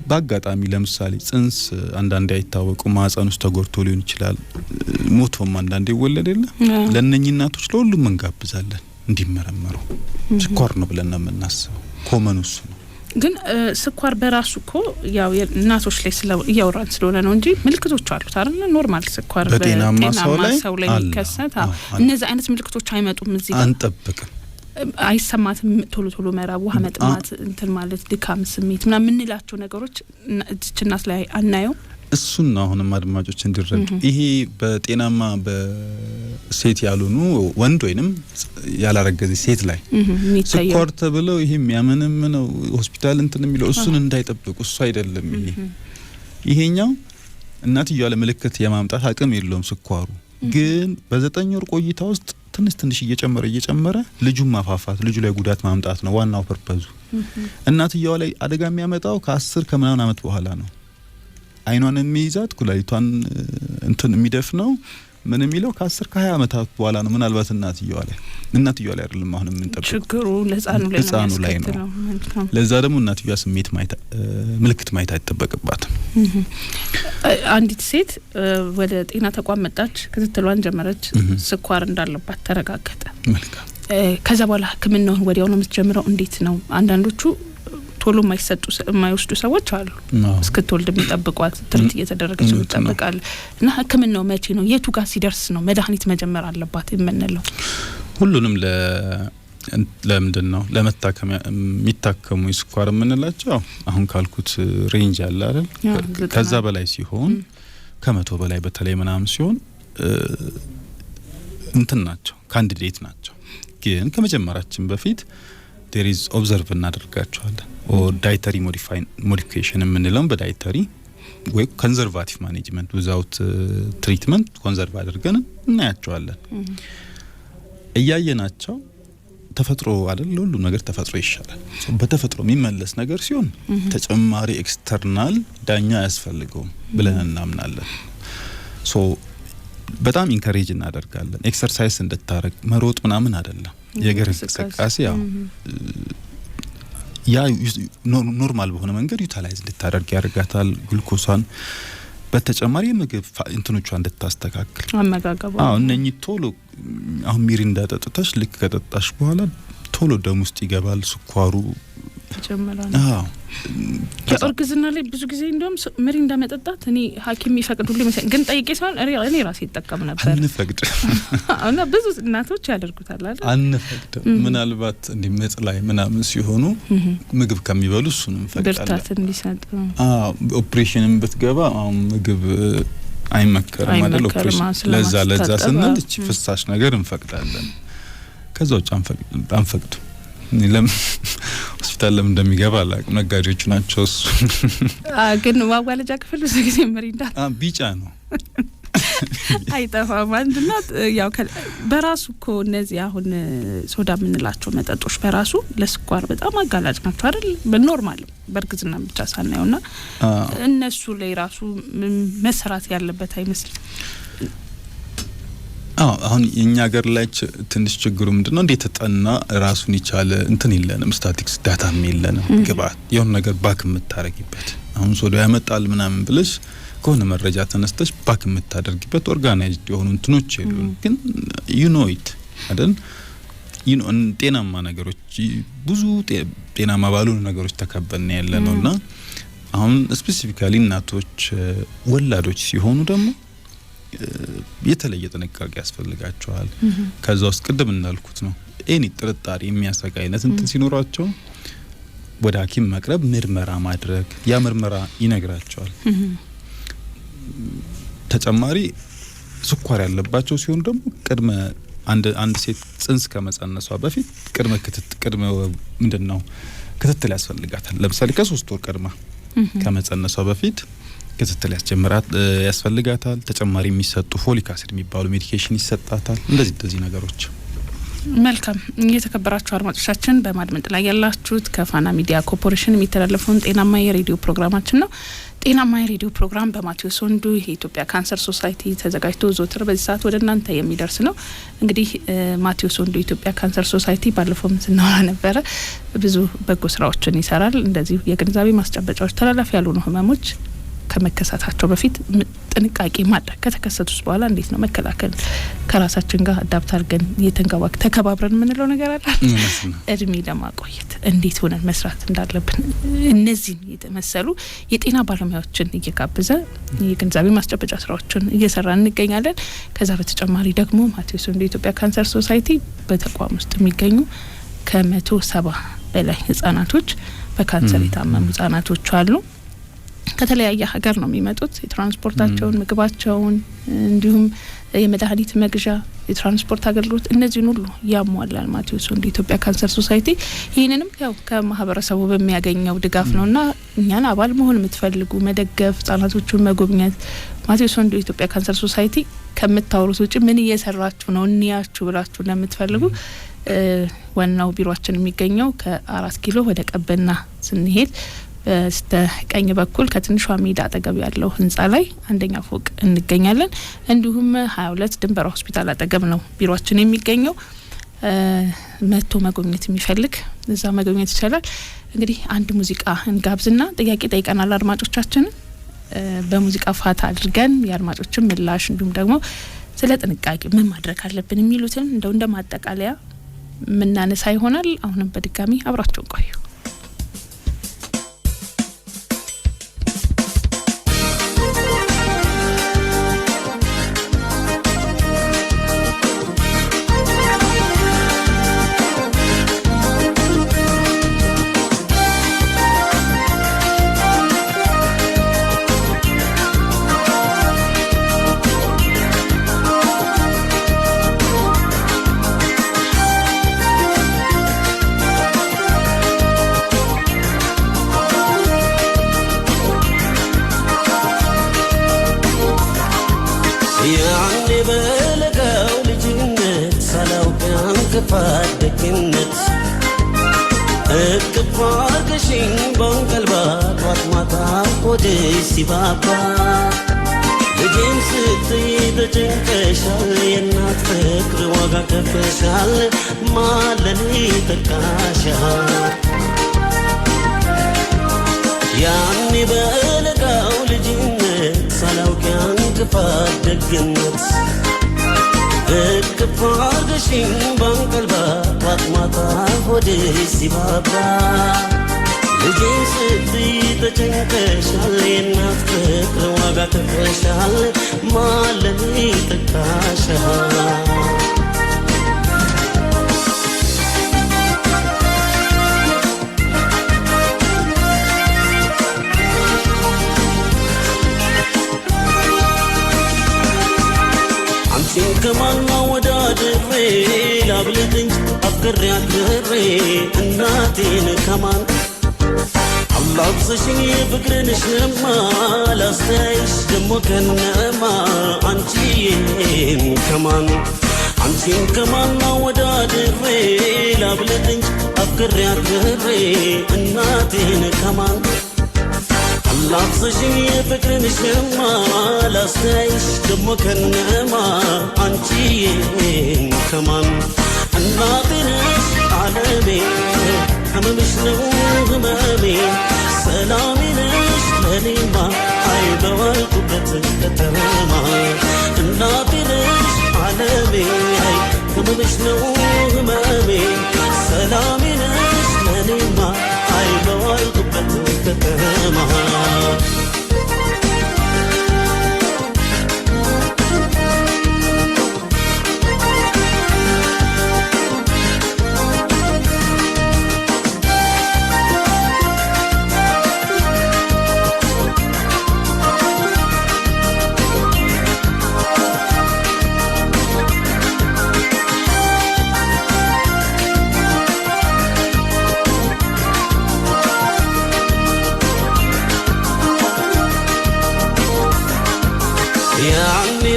በአጋጣሚ ለምሳሌ ጽንስ አንዳንዴ አይታወቁ ማህፀን ውስጥ ተጎድቶ ሊሆን ይችላል። ሞቶም አንዳንዴ ይወለድ የለ ለነኚህ እናቶች ለሁሉም እንጋብዛለን እንዲመረመሩ። ስኳር ነው ብለን ነው የምናስበው። ኮመን እሱ ነው። ግን ስኳር በራሱ እኮ ያው እናቶች ላይ እያወራን ስለሆነ ነው እንጂ ምልክቶች አሉት አይደል? ኖርማል ስኳር በጤናማ ሰው ላይ የሚከሰት እነዚህ አይነት ምልክቶች አይመጡም። እዚህ ጋር አንጠብቅም። አይሰማትም ቶሎ መራብ፣ ውሃ መጥማት፣ እንትን ማለት ድካም ስሜት ምናምን የምንላቸው ነገሮች እናት ላይ አናየው። እሱን አሁንም አድማጮች እንዲረዱ ይሄ በጤናማ በሴት ያልሆኑ ወንድ ወይንም ያላረገዘ ሴት ላይ ስኳር ተብለው ይሄ የሚያመንም ነው ሆስፒታል እንትን የሚለው እሱን እንዳይጠብቁ እሱ አይደለም ይሄኛው እናትየው ያለ ምልክት የማምጣት አቅም የለውም ስኳሩ ግን በ9 ወር ቆይታ ውስጥ ትንሽ እየጨመረ ልጁን ማፋፋት ልጁ ላይ ጉዳት ማምጣት ነው ዋናው ፐርፐዙ እናትየው ላይ አደጋ የሚያመጣው ከ10 ከምናምን አመት በኋላ ነው አይኗን የሚይዛት ኩላሊቷን እንትን የሚደፍነው ምን የሚለው ከ10 ከ20 አመታት በኋላ ነው ምናልባት እናትየው ላይ አይደለም አሁን የምንጠብቀው ችግሩ ለጻኑ ላይ ነው ለዛ ደግሞ እናትየው ስሜት ምልክት ማየት አይተበቅባትም አንዲት ሴት ወደ ጤና ተቋም መጣች ክትትሏን ጀመረች ስኳር እንዳለባት ተረጋገጠ መልካም ከዛ በኋላ ህክምናውን ወዲያው ነው የምትጀምረው እንዴት ነው አንዳንዶቹ ቶሎ የማይወስዱ ሰዎች አሉ እስክትወልድ የሚጠብቋት ትርት እየተደረገች ይጠብቃል እና ህክምናው መቼ ነው የቱ ጋር ሲደርስ ነው መድኃኒት መጀመር አለባት የምንለው ሁሉንም ለምንድነው ለመታከም የሚታከሙ ስኳር የምንላቸው አሁን ካልኩት ሬንጅ አለ አይደል ከዛ በላይ ሲሆን ከ100 በላይ በተለይ ምናምን ሲሆን እንትን ናቸው ካንዲዴት ናቸው ግን ከመጀመራችን በፊት there is observe እናደርጋቸዋለን or dietary modification የምንለው በዳይተሪ ወይ conservative management without treatment conserve አድርገን እናያቸዋለን እያየናቸው ተፈጥሮ አይደል ሁሉ ነገር ተፈጥሮ ይሻላል በተፈጥሮ የሚመለስ ነገር ሲሆን ተጨማሪ ኤክስተርናል ዳኛ ያስፈልገው ብለን እናምናለን ሶ በጣም ኢንካሬጅ እናደርጋለን ኤክሰርሳይዝ እንድታረግ መሮጥ ምናምን አይደለም የገር እንቅስቃሴ ያ ኖርማል በሆነ መንገድ ዩቲላይዝ እንድታደርግ ያደርጋታል ግሉኮሳን በተጨማሪ ምግብ እንትኖቿ እንድታስተካክል አመጋገቡ እነኚህ ቶሎ አሁን ሚሪንዳ ጠጥተሽ ልክ ከጠጣሽ በኋላ ቶሎ ደም ውስጥ ይገባል ስኳሩ ይጨምራል ከኦርግዝና ላይ ብዙ ጊዜ እንደውም ሚሪንዳ መጠጣት እኔ ሐኪም ይፈቅዱልኝ መሰለኝ ግን ጠይቄ ሳይሆን እኔ ራሴ እጠቀም ነበር አንፈቅድ እና ብዙ እናቶች ያደርጉታል አይደል አንፈቅድ ምናልባት እንዲመጽ ላይ ምናምን ሲሆኑ ምግብ ከሚበሉ እሱን እንፈቅዳለን ብርታት እንዲሰጥ ኦፕሬሽንም ብትገባ አሁን ምግብ አይመከርም አይደል ኦፕሬሽን ለዛ ስንል እቺ ፍሳሽ ነገር እንፈቅዳለን ከዛው አንፈቅድ ለም ሆስፒታል ለምን እንደሚገባ አላውቅም ነጋዴዎች ናቸው እሱ ግን ማዋለጃ ክፍል ብዙ ጊዜ ሚሪንዳ ቢጫ ነው አይጠፋም አንድና ያው በራሱ እኮ እነዚህ አሁን ሶዳ የምንላቸው መጠጦች በራሱ ለስኳር በጣም አጋላጭ ናቸው አይደል በኖርማል በርግዝና ብቻ ሳናየውና እነሱ ላይ ራሱ መስራት ያለበት አይመስልም አሁን የኛ ሀገር ላይ ትንሽ ችግሩ ምንድነው እንዴት ተጠና ራሱን ይቻለ እንትን የለንም ስታቲክስ ዳታም የለንም ግባት የሆነ ነገር ባክ የምታረጊበት አሁን ሶዳ ያመጣል ምናምን ብለሽ ከሆነ መረጃ ተነስተሽ ባክ የምታደርጊበት ኦርጋናይዝድ የሆኑ እንትኖች የሉን ግን you know it አይደል ጤናማ ነገሮች ብዙ ጤናማ ባሉ ነገሮች ተከበልን ያለነውና አሁን ስፔሲፊካሊ እናቶች ወላዶች ሲሆኑ ደግሞ የተለየ ጥንቃቄ ያስፈልጋቸዋል ከዛ ውስጥ ቅድም እንዳልኩት ነው ኤኒ ጥርጣሬ የሚያሰጋ አይነት እንትን ሲኖራቸው ወደ ሐኪም መቅረብ ምርመራ ማድረግ ያ ምርመራ ይነግራቸዋል ተጨማሪ ስኳር ያለባቸው ሲሆን ደግሞ ቅድመ አንድ ሴት ጽንስ ከመጸነሷ በፊት ቅድመ ምንድነው ክትትል ያስፈልጋታል ለምሳሌ ከ3 ወር ቀድማ ከመጸነሷ በፊት ክትትል ያስፈልጋታል ተጨማሪ የሚሰጡ ፎሊክ አሲድ የሚባሉ ሜዲኬሽን ይሰጣታል እንደዚህ ነገሮች መልካም የተከበራችሁ አድማጮቻችን በማድመጥ ላይ ያላችሁት ከፋና ሚዲያ ኮርፖሬሽን የሚተላለፈውን ጤናማ የሬዲዮ ፕሮግራማችን ነው ጤናማ የሬዲዮ ፕሮግራም በማቴዎስ ወንዱ የኢትዮጵያ ካንሰር ሶሳይቲ ተዘጋጅቶ ዞትር በዚህ ሰዓት ወደ እናንተ የሚደርስ ነው እንግዲህ ማቴዎስ ወንዱ የኢትዮጵያ ካንሰር ሶሳይቲ ባለፈው ስናወራ ነበረ ብዙ በጎ ስራዎችን ይሰራል እንደዚህ የግንዛቤ ማስጨበጫዎች ተላላፊ ያልሆኑ ህመሞች ከመከሰታቸው በፊት ጥንቃቄ ማድረግ ከተከሰቱስ በኋላ እንዴት ነው መከላከል ከራሳችን ጋር አዳፕት አድርገን ተከባብረን ምንለው ነገር አለ እድሜ ለማቆየት እንዴት ሆነን መስራት እንዳለብን እነዚህ የተመሰሉ የጤና ባለሙያዎችን እየጋበዘ የግንዛቤ ማስጨበጫ ስራዎችን እየሰራን እንገኛለን ከዛ በተጨማሪ ደግሞ ማቴዎስ ወንዱ የኢትዮጵያ ካንሰር ሶሳይቲ በተቋም ውስጥ የሚገኙ ከ170 በላይ ህጻናቶች በካንሰር የታመሙ ህጻናቶች አሉ ከተለያየ ሀገር ነው የሚመጡት የትራንስፖርታቸውን ምግባቸውን እንዲሁም የመድኃኒት መግዣ የትራንስፖርት አገልግሎት እነዚህን ሁሉ ያሟላል ማቴዎስ ወንዱ ኢትዮጵያ ካንሰር ሶሳይቲ ይሄንንም ያው ከማህበረሰቡ በሚያገኘው ድጋፍ ነውና እኛን አባል መሆን የምትፈልጉ መደገፍ ህጻናቶቹን መጎብኘት ማቴዎስ ወንዱ ኢትዮጵያ ካንሰር ሶሳይቲ ከምታወሩት ውጪ ምን እየሰራችሁ ነው እንያችሁ ብላችሁ ለምትፈልጉ ዋናው ቢሮአችን የሚገኘው ከ4 ኪሎ ወደ ቀበና ስንሄድ በስተቀኝ በኩል ከትንሿ ሜዳ አጠገብ ያለው ህንጻ ላይ አንደኛ ፎቅ እንገኛለን እንዲሁም 22 ድንበር ሆስፒታል አጠገብ ነው ቢሮአችን የሚገኘው መጥቶ መጎብኘት የሚፈልግ እዛ መጎብኘት ይችላል እንግዲህ አንድ ሙዚቃ እንጋብዝና ጥያቄ ጠይቀናል አድማጮቻችን በሙዚቃ ፋታ አድርገን የአድማጮችን ምላሽ እንዲሁም ደግሞ ስለ ጥንቃቄ ምን ማድረግ አለብን የሚሉትን እንደማጠቃለያ ምናነሳ ይሆናል አሁንም በድጋሚ አብራችሁን ቆዩ فادكنت اكفاكشين بنقلبات واتماتا ودي سبابا لجين ستيد جنكشال ينات فكر وغا كفشال ما لني تكاشال يعني بلقاو لجنت سلاو كان كفادكنت اكفاكشين بنقلبات واتماتا ودي سبابا لجين ستيد جنكشال ينات فكر وغا كفشال ما لني تكاشال كمان ما ودادري لابلتنج أفكر يا كري الناتين كمان الله بصشني فكرن شما لاستيش دمو كنما عنتين كمان عنتين كمان ما ودادري لابلتنج أفكر يا كري الناتين كمان الله بصشني فكرن شما لاستيش دمو كنما عنتين كمان الناطنش عالمي هممش نو همامي سلامي نش لنيما عيبا والقبة التترما الناطنش عالمي هممش نو همامي سلامي نش لنيما عيبا والقبة التترما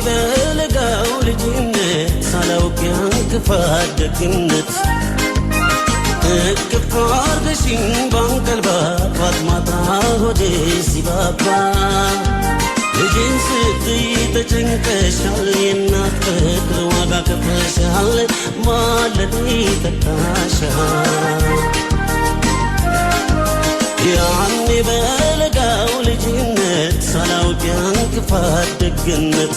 بلقاو لجنة سالوك ينكفادكنت اكفار قشين بانقلبات واتماتا ودي سبابا لجن ستي تجنكشال ينات فكر وغا كفشال ما لدي تكاشال يا عني بلقاو لجنة سالوك ينكفادكنت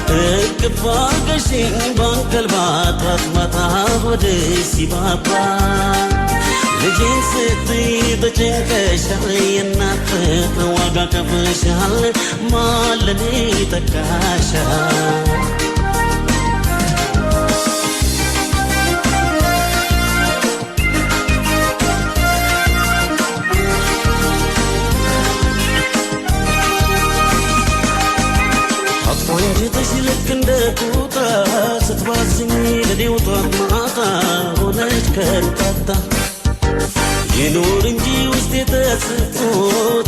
اكفاكشين بانقلبات واتماتا ودي سبابا لجين ستي دجنكشال ينات فكر وغا كفشال ما لدي تكاشال ስትባዝኝ ለኔው ጧት ማታ ሆነች ከርታታ የኖር እንጂ ውስጤ ተጽፎ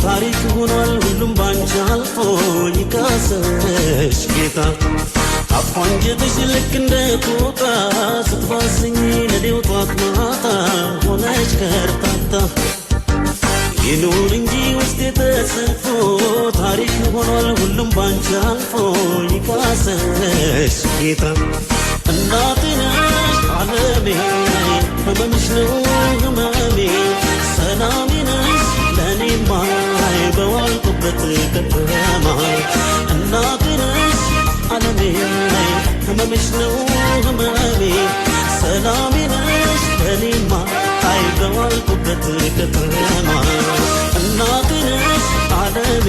ታሪክ ሆኗል ሁሉም ባንቺ አልፎ ይካሰሽ ጌታ አፏንጀትሽ ልክ እንደ ጦጣ ስትባዝኝ ለኔው ጧት ማታ ሆነች ከርታታ የኖር እንጂ ውስጤ ተጽፎ ታሪክ ሆኗል ሁሉም ባንቺ አልፎ ይካሰሽ ጌታ እናቴ ነሽ ዓለሜ ህመምሽ ነው ህመሜ ሰላሜ ነሽ ለእኔማ በዋልኩበት ከተማ እናቴ ነሽ ዓለሜ ህመምሽ ነው ህመሜ ሰላሜ ነሽ ለእኔማ በዋልኩበት ከተማ እናቴ ነሽ ዓለሜ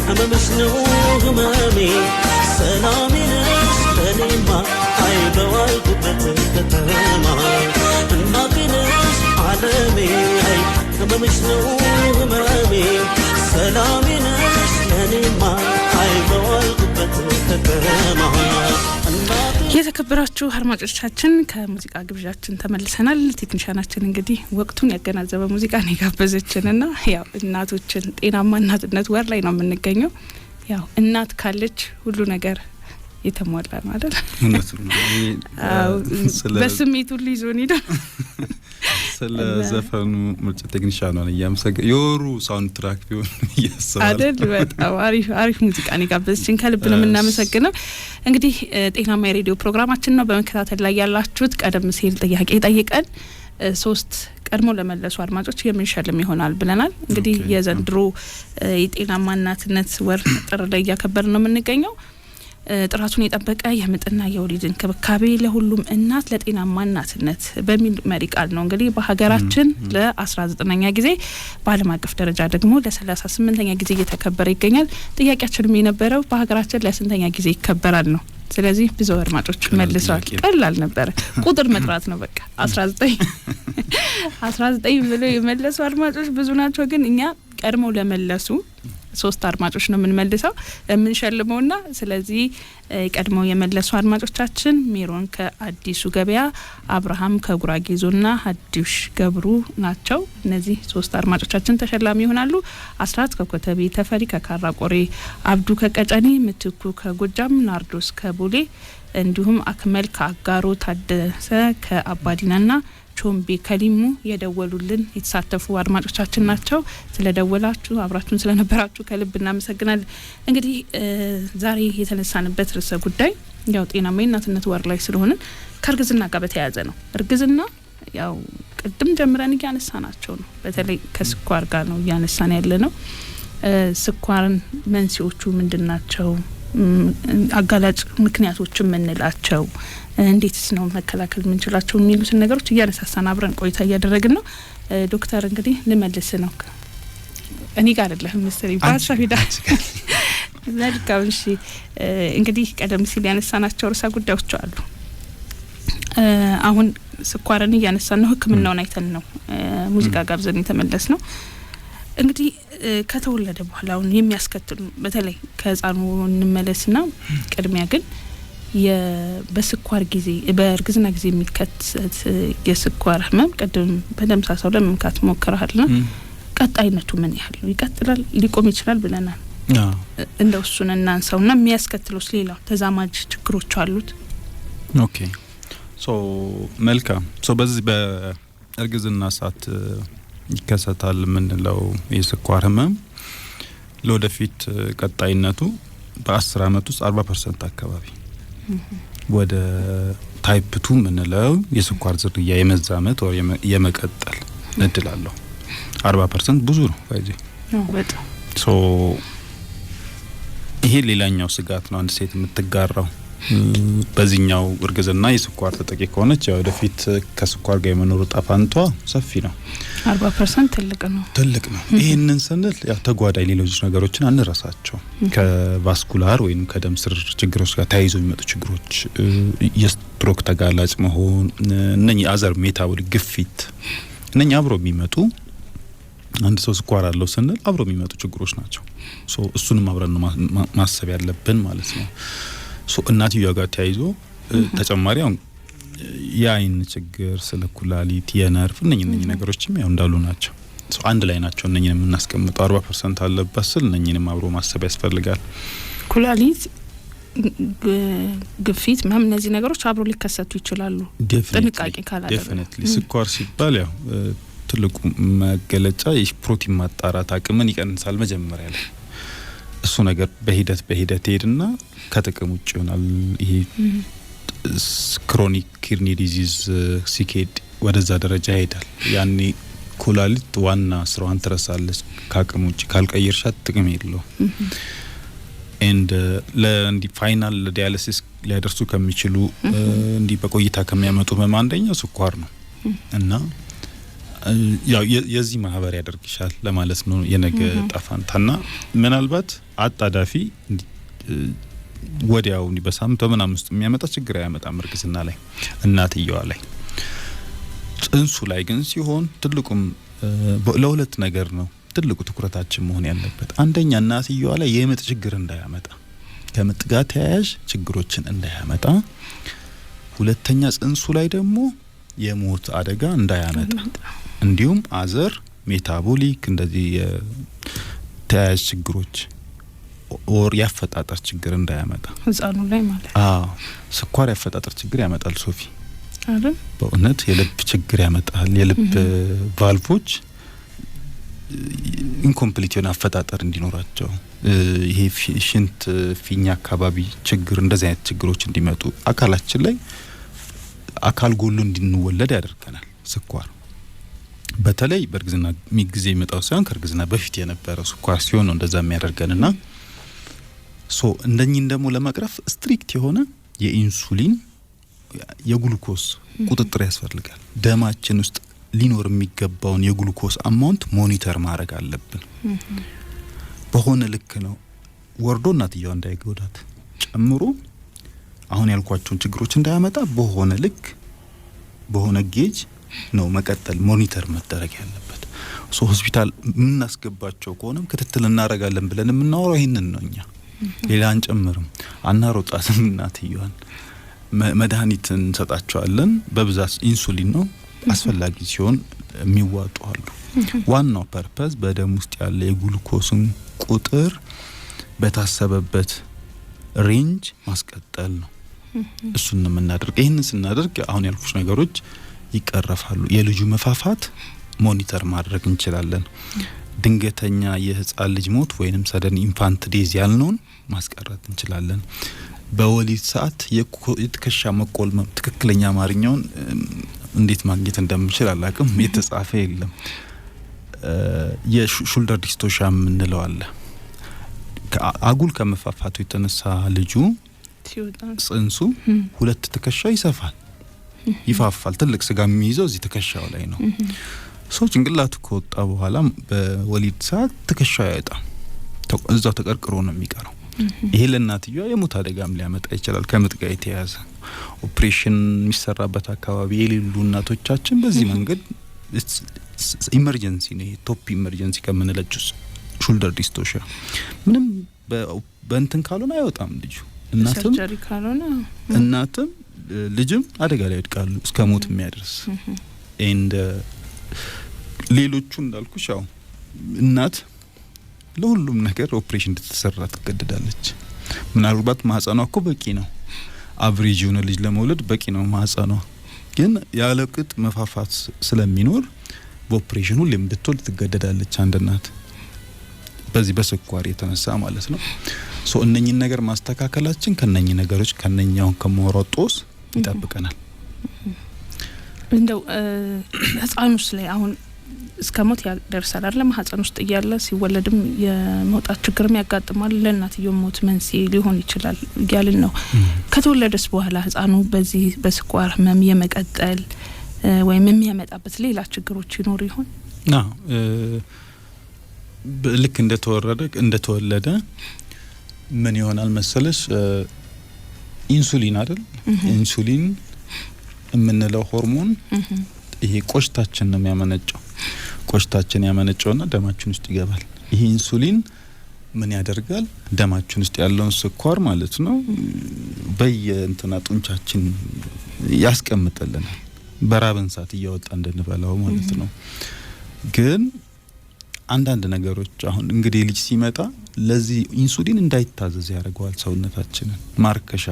ህመምሽ ነው ህመሜ ሰላሜ ነሽ ለእኔማ በዋልኩበት ከተማ እናቴ ነሽ ዓለሜ ህመምሽ ነው ህመሜ ሰላሜ ነሽ ለእኔማ በዋልኩበት ከተማ የተከበራችሁ አድማጮቻችን ከሙዚቃ ግብዣችን ተመልሰናል። ቴክኒሻናችን እንግዲህ ወቅቱን ያገናዘበ ሙዚቃ ነው የጋበዘችንና ያው እናቶችን ጤናማ እናትነት ወር ላይ ነው የምንገኘው። ያው እናት ካለች ሁሉ ነገር የተሟላ ነው አይደል? በስሜት ሁሉ ይዞን ይላል። ስለ ዘፈኑ ምርጫ ቴክኒሻኑ ያመሰገ የወሩ ሳውንድ ትራክ ቢሆን ያሳል አይደል? በጣም አሪፍ ሙዚቃ ነው ጋበዝችን ከልብ ነው የምናመሰግነው። እንግዲህ ጤናማ የሬዲዮ ፕሮግራማችን ነው በመከታተል ላይ ያላችሁት። ቀደም ሲል ጥያቄ ጠይቀን 3 ቀድሞ ለመለሱ አድማጮች የምንሸልም ይሆናል ብለናል። እንግዲህ የዘንድሮ የጤናማ እናትነት ወር ጥር ላይ ያከበርን ነው የምንገኘው። ጥራቱን የጠበቀ የምጥና የወሊድ እንክብካቤ ለሁሉም እናት ለጤናማ እናትነት በሚል መሪ ቃል ነው እንግዲህ በሀገራችን ለ19ኛ ጊዜ በዓለም አቀፍ ደረጃ ደግሞ ለ38ኛ ጊዜ እየተከበረ ይገኛል። ጥያቄያችንም የነበረው በሀገራችን ለስንተኛ ጊዜ ይከበራል ነው። ስለዚህ ብዙ አድማጮች መልሰዋል። ቀላል ነበር፣ ቁጥር መጥራት ነው በቃ 19 ብለው የመለሱ አድማጮች ብዙ ናቸው። ግን እኛ ቀድመው ለመለሱ 3 አድማጮች ነው የምንመልሰው የምንሸልመውና ስለዚህ ቀድመው የመለሱ አድማጮቻችን ሜሮን ከአዲሱ ገበያ፣ አብርሃም ከጉራጌ ዞንና ሀዲሽ ገብሩ ናቸው። እነዚህ 3 አድማጮቻችን ተሸላሚ ይሆናሉ። አስራት ከኮተቤ፣ ተፈሪ ከካራቆሬ፣ አብዱ ከቀጨኔ፣ ምትኩ ከጎጃም፣ ናርዶስ ከቦሌ እንዲሁም አክመል ከአጋሮ፣ ታደሰ ከአባዲናና ቾምቤ ከሊሙ የደወሉልን የተሳተፉ አድማጮቻችን ናቸው። ስለደወላችሁ አብራችሁን ስለነበራችሁ ከልብ እናመሰግናለን። እንግዲህ ዛሬ የተነሳንበት ርዕሰ ጉዳይ ያው ጤናማ እናትነት ወር ላይ ስለሆነ ከእርግዝና ጋር በተያያዘ ነው። እርግዝና ያው ቅድም ጀምረን እያነሳናቸው ነው። በተለይ ከስኳር ጋር ነው እያነሳን ያለ ነው። ስኳርን መንስኤዎቹ ምንድናቸው? አጋላጭ ምክንያቶች ምንላቸው? እንዴትስ ነው መከላከል ምንችላቸው የሚሉትን ነገሮች እያነሳሳን አብረን ቆይታ እያደረግን ነው። ዶክተር እንግዲህ ልመልስ ነው እኔ ጋር አይደለም መሰለኝ ባሳፊዳ መልካም። እሺ እንግዲህ ቀደም ሲል ያነሳናቸው ርዕሰ ጉዳዮች አሉ። አሁን ስኳርን እያነሳን ነው፣ ህክምናውን አይተን ነው ሙዚቃ ጋብዘን የተመለስ ነው። እንግዲህ ከተወለደ በኋላ አሁን የሚያስከትሉ በተለይ ከህፃኑ እንመለስና ቅድሚያ ግን በስኳር ጊዜ በእርግዝና ጊዜ የሚከሰት የስኳር ህመም ቀደም በደምሳሳው ለመምካት ሞክረሃልና ቀጣይነቱ ምን ያህል ነው? ይቀጥላል ሊቆም ይችላል ብለናል። እንደው እሱን እናንሳውና የሚያስከትሉስ ሌላው ተዛማጅ ችግሮች አሉት? ኦኬ መልካም በዚህ በእርግዝና ሰዓት ይከሰታል የምንለው የስኳር ህመም ለወደፊት ቀጣይነቱ በ10 አመት ውስጥ 40% አካባቢ ወደ ታይፕ 2 ምንለው የስኳር ዝርያ የመዛመት ወይ የመቀጠል እድል አለው። 40% ብዙ ነው ባይዚ ነው በጣም ይሄ ሌላኛው ስጋት ነው። አንድ ሴት የምትጋራው በዚህኛው እርግዝና የስኳር ተጠቂ ከሆነች ያው ወደፊት ከስኳር ጋር የመኖር ጣፋንቷ ሰፊ ነው። 40% ትልቅ ነው። ይሄንን ስንል ያው ተጓዳኝ ሌሎች ነገሮችን አንረሳቸው። ከቫስኩላር ወይም ከደም ስር ችግሮች ጋር ተያይዞ የሚመጡ ችግሮች፣ የስትሮክ ተጋላጭ መሆን፣ እነኚህ አዘር ሜታቦሊክ ግፊት፣ እነኚህ አብሮ የሚመጡ አንድ ሰው ስኳር አለው ስንል አብሮ የሚመጡ ችግሮች ናቸው። እሱንም አብረን ማሰብ ያለብን ማለት ነው። እናትየዋ ጋር ተያይዞ ተጨማሪ አሁን የአይን ችግር ስለ ኩላሊት የነርቭ እነኚህ ነገሮችም ያው እንዳሉ ናቸው አንድ ላይ ናቸው እነኚህን የምናስቀምጠው 40% አለበት ስል እነኚህንም አብሮ ማሰብ ያስፈልጋል ኩላሊት ግፊት ምናምን እነዚህ ነገሮች አብሮ ሊከሰቱ ይችላሉ ጥንቃቄ ካላደረገ ዴፊኒትሊ ስኳር ሲባል ያው ትልቁ መገለጫ የፕሮቲን ማጣራት አቅምን ይቀንሳል መጀመሪያ ላይ እሱ ነገር በሂደት ሄድና ከጥቅም ውጭ ይሆናል ይሄ ክሮኒክ ኪድኒ ዲዚዝ ሲኬድ ወደዛ ደረጃ ይሄዳል ያኔ ኩላሊት ዋና ስራዋን ትረሳለች ካቅም ውጭ ካልቀየርሻት ጥቅም የለው and ለእንዲ ፋይናል ዲያሊሲስ ሊያደርሱ ከሚችሉ እንዲ በቆይታ ከሚያመጡ አንደኛው ስኳር ነው እና ያው የዚህ ማህበር ያደርግሻል ለማለት ነው የነገ ጣፋንታና ምናልባት አጣዳፊ ወዲያው እንዲ በሳምንት በምናምስት የሚያመጣ ችግር ያመጣም እርግዝና ላይ እናትየዋ ላይ ጽንሱ ላይ ግን ሲሆን ትልቁም ለሁለት ነገር ነው ትልቁ ትኩረታችን መሆን ያለበት አንደኛ እናትየዋ ላይ የምጥ ችግር እንዳያመጣ ከምጥ ጋር ተያያዥ ችግሮችን እንዳያመጣ ሁለተኛ ጽንሱ ላይ ደግሞ የሞት አደጋ እንዳያመጣ እንዲሁም አዘር ሜታቦሊክ እንደዚህ ተያያዥ ችግሮች ኦር ያፈጣጠር ችግር እንዳያመጣ ህፃኑ ላይ ማለት ስኳር ያፈጣጠር ችግር ያመጣል ሶፊ አይደል በእውነት የልብ ችግር ያመጣል የልብ ቫልቮች ኢንኮምፕሊት የሆነ አፈጣጠር እንዲኖራቸው ይሄ ሽንት ፊኛ አካባቢ ችግር እንደዚህ አይነት ችግሮች እንዲመጡ አካላችን ላይ አካል ጎሎ እንድንወለድ ያደርገናል ስኳር በተለይ በእርግዝና ጊዜ የሚመጣው ሳይሆን ከእርግዝና በፊት የነበረው ስኳር ሲሆን እንደዛ የሚያደርገንና ሶ እንደኚህን ደግሞ ለመቅረፍ ስትሪክት የሆነ የኢንሱሊን የግሉኮስ ቁጥጥር ያስፈልጋል ደማችን ውስጥ ሊኖር የሚገባውን የግሉኮስ አማውንት ሞኒተር ማድረግ አለብን በሆነ ልክ ነው ወርዶ እናትየው እንዳይጎዳት ጨምሮ አሁን ያልኳቸውን ችግሮች እንዳያመጣ በሆነ ልክ በሆነ ጌጅ ነው መቀጠል ሞኒተር መደረግ ያለበት ሶ ሆስፒታል ምን አስገባቸው ከሆነም ክትትል እናረጋለን ብለን የምናወራው ይሄንን ነው እኛ ሌላ አንጨምርም አናሮጣትም እናትየዋን መድኃኒትን እንሰጣቸዋለን በብዛት ኢንሱሊን ነው አስፈላጊ ሲሆን የሚዋጡ አሉ ዋናው ፐርፐዝ በደም ውስጥ ያለ የግሉኮስን ቁጥር በታሰበበት ሬንጅ ማስቀጠል ነው እሱን ነው የምናደርገው ይሄንን ስናደርግ አሁን ያልኩሽ ነገሮች ይቀርፋሉ የልጁ መፋፋት ሞኒተር ማድረግ እንችላለን ድንገተኛ የህፃን ልጅ ሞት ወይንም ሰደን ኢንፋንት ዴዝ ያልነውን ማስቀረት እንችላለን በወሊድ ሰዓት የትከሻ መቆልመም ትክክለኛ አማርኛውን እንዴት ማግኘት እንደምችል አላቅም የተጻፈ የለም የሹልደር ዲስቶሻም እንለው አለ አጉል ከመፋፋቱ የተነሳ ልጁ ጽንሱ ሁለት ትከሻ ይፋፋል ትልቅ ስጋ የሚይዘው እዚህ ትከሻው ላይ ነው ሰው ጭንቅላቱ ከወጣ በኋላ በወሊድ ሰዓት ትከሻው ያወጣ እዛው ተቀርቅሮ ነው የሚቀረው ይሄ ለእናትየዋ የሞት አደጋም ሊያመጣ ይችላል ከምጥ ጋር የተያዘ ኦፕሬሽን የሚሰራበት አካባቢ የሌሉ እናቶቻችን በዚህ መንገድ ኢመርጀንሲ ነው ቶፕ ኢመርጀንሲ ከምንለችው ሹልደር ዲስቶሻ ምንም በእንትን ካልሆነ አይወጣም ልጁ እናትም ልጅም አደጋ ላይ ይወድቃሉ እስከ ሞት የሚያደርስ and ሌሎቹ እንዳልኩሽ ያው እናት ለሁሉም ነገር ኦፕሬሽን እንድትሰራ ትገደዳለች ምናልባት ማህፀኗ እኮ በቂ ነው አቨሬጅ የሆነ ልጅ ለመውለድ በቂ ነው ማህፀኗ ግን ያለቅጥ መፋፋት ስለሚኖር በኦፕሬሽኑ ሁሌም እንድትወልድ ትገደዳለች አንድ እናት በዚህ በስኳር የተነሳ ማለት ነው ሶ እነኚህን ነገር ማስተካከላችን ከነኚህ ነገሮች ከነኛው ከመወራጦስ ይጠብቀናል እንደው ህፃኑስ ላይ አሁን እስከ ሞት ያደርሳል አይደለም ህፃን ውስጥ እያለ ሲወለድም የመውጣት ችግርም ያጋጥማል ለእናትየው ሞት መንስኤ ሊሆን ይችላል ያልን ነው ከተወለደስ በኋላ ህፃኑ በዚህ በስኳር ህመም የመቀጠል ወይም የሚያመጣበት ሌላ ችግሮች ይኖር ይሆን ልክ እንደተወለደ ምን ይሆናል መሰለሽ ኢንሱሊን አይደል ኢንሱሊን የምንለው ሆርሞን ይሄ ቆሽታችን ነው የሚያመነጨው ቆሽታችን ያመነጨውና ደማችን ውስጥ ይገባል ይሄ ኢንሱሊን ምን ያደርጋል ደማችን ውስጥ ያለውን ስኳር ማለት ነው በየእንትና ጡንቻችን ያስቀምጥልናል በራብን ሰዓት እያወጣ እንደነበለው ማለት ነው ግን አንዳንድ ነገሮች አሁን እንግዲህ ልጅ ሲመጣ ለዚህ ኢንሱሊን እንዳይታዘዝ ያደርጋል ሰውነታችንን ማርከሻ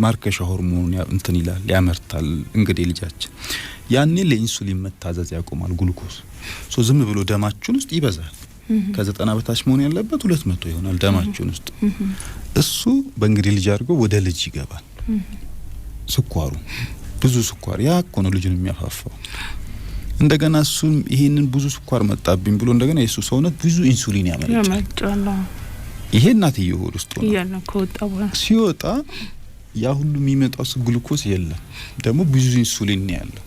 ማርከሻ ሆርሞን እንትን ይላል ያመርታል እንግዲህ ልጃችን ያኔ ለኢንሱሊን መታዘዝ ያቆማል ግሉኮስ ዝም ብሎ ደማችን ውስጥ ይበዛል ከ90 በታች መሆን ያለበት 200 ይሆናል ደማችን ውስጥ እሱ በእንግዲህ ልጅ አድርጎ ወደ ልጅ ይገባል ስኳሩ ብዙ ስኳር ያ እኮ ነው ልጅን የሚያፋፋው እንደገና እሱ ይሄንን ብዙ ስኳር መጣብኝ ብሎ እንደገና የሱ ሰውነት ብዙ ኢንሱሊን ያመርጫል ይሄ እናትየው ሆድ ውስጥ ነው ያለው ከወጣው ሲወጣ ያ ሁሉ የሚመጣው ግሉኮስ የለም ደግሞ ብዙ ኢንሱሊን ነው ያለው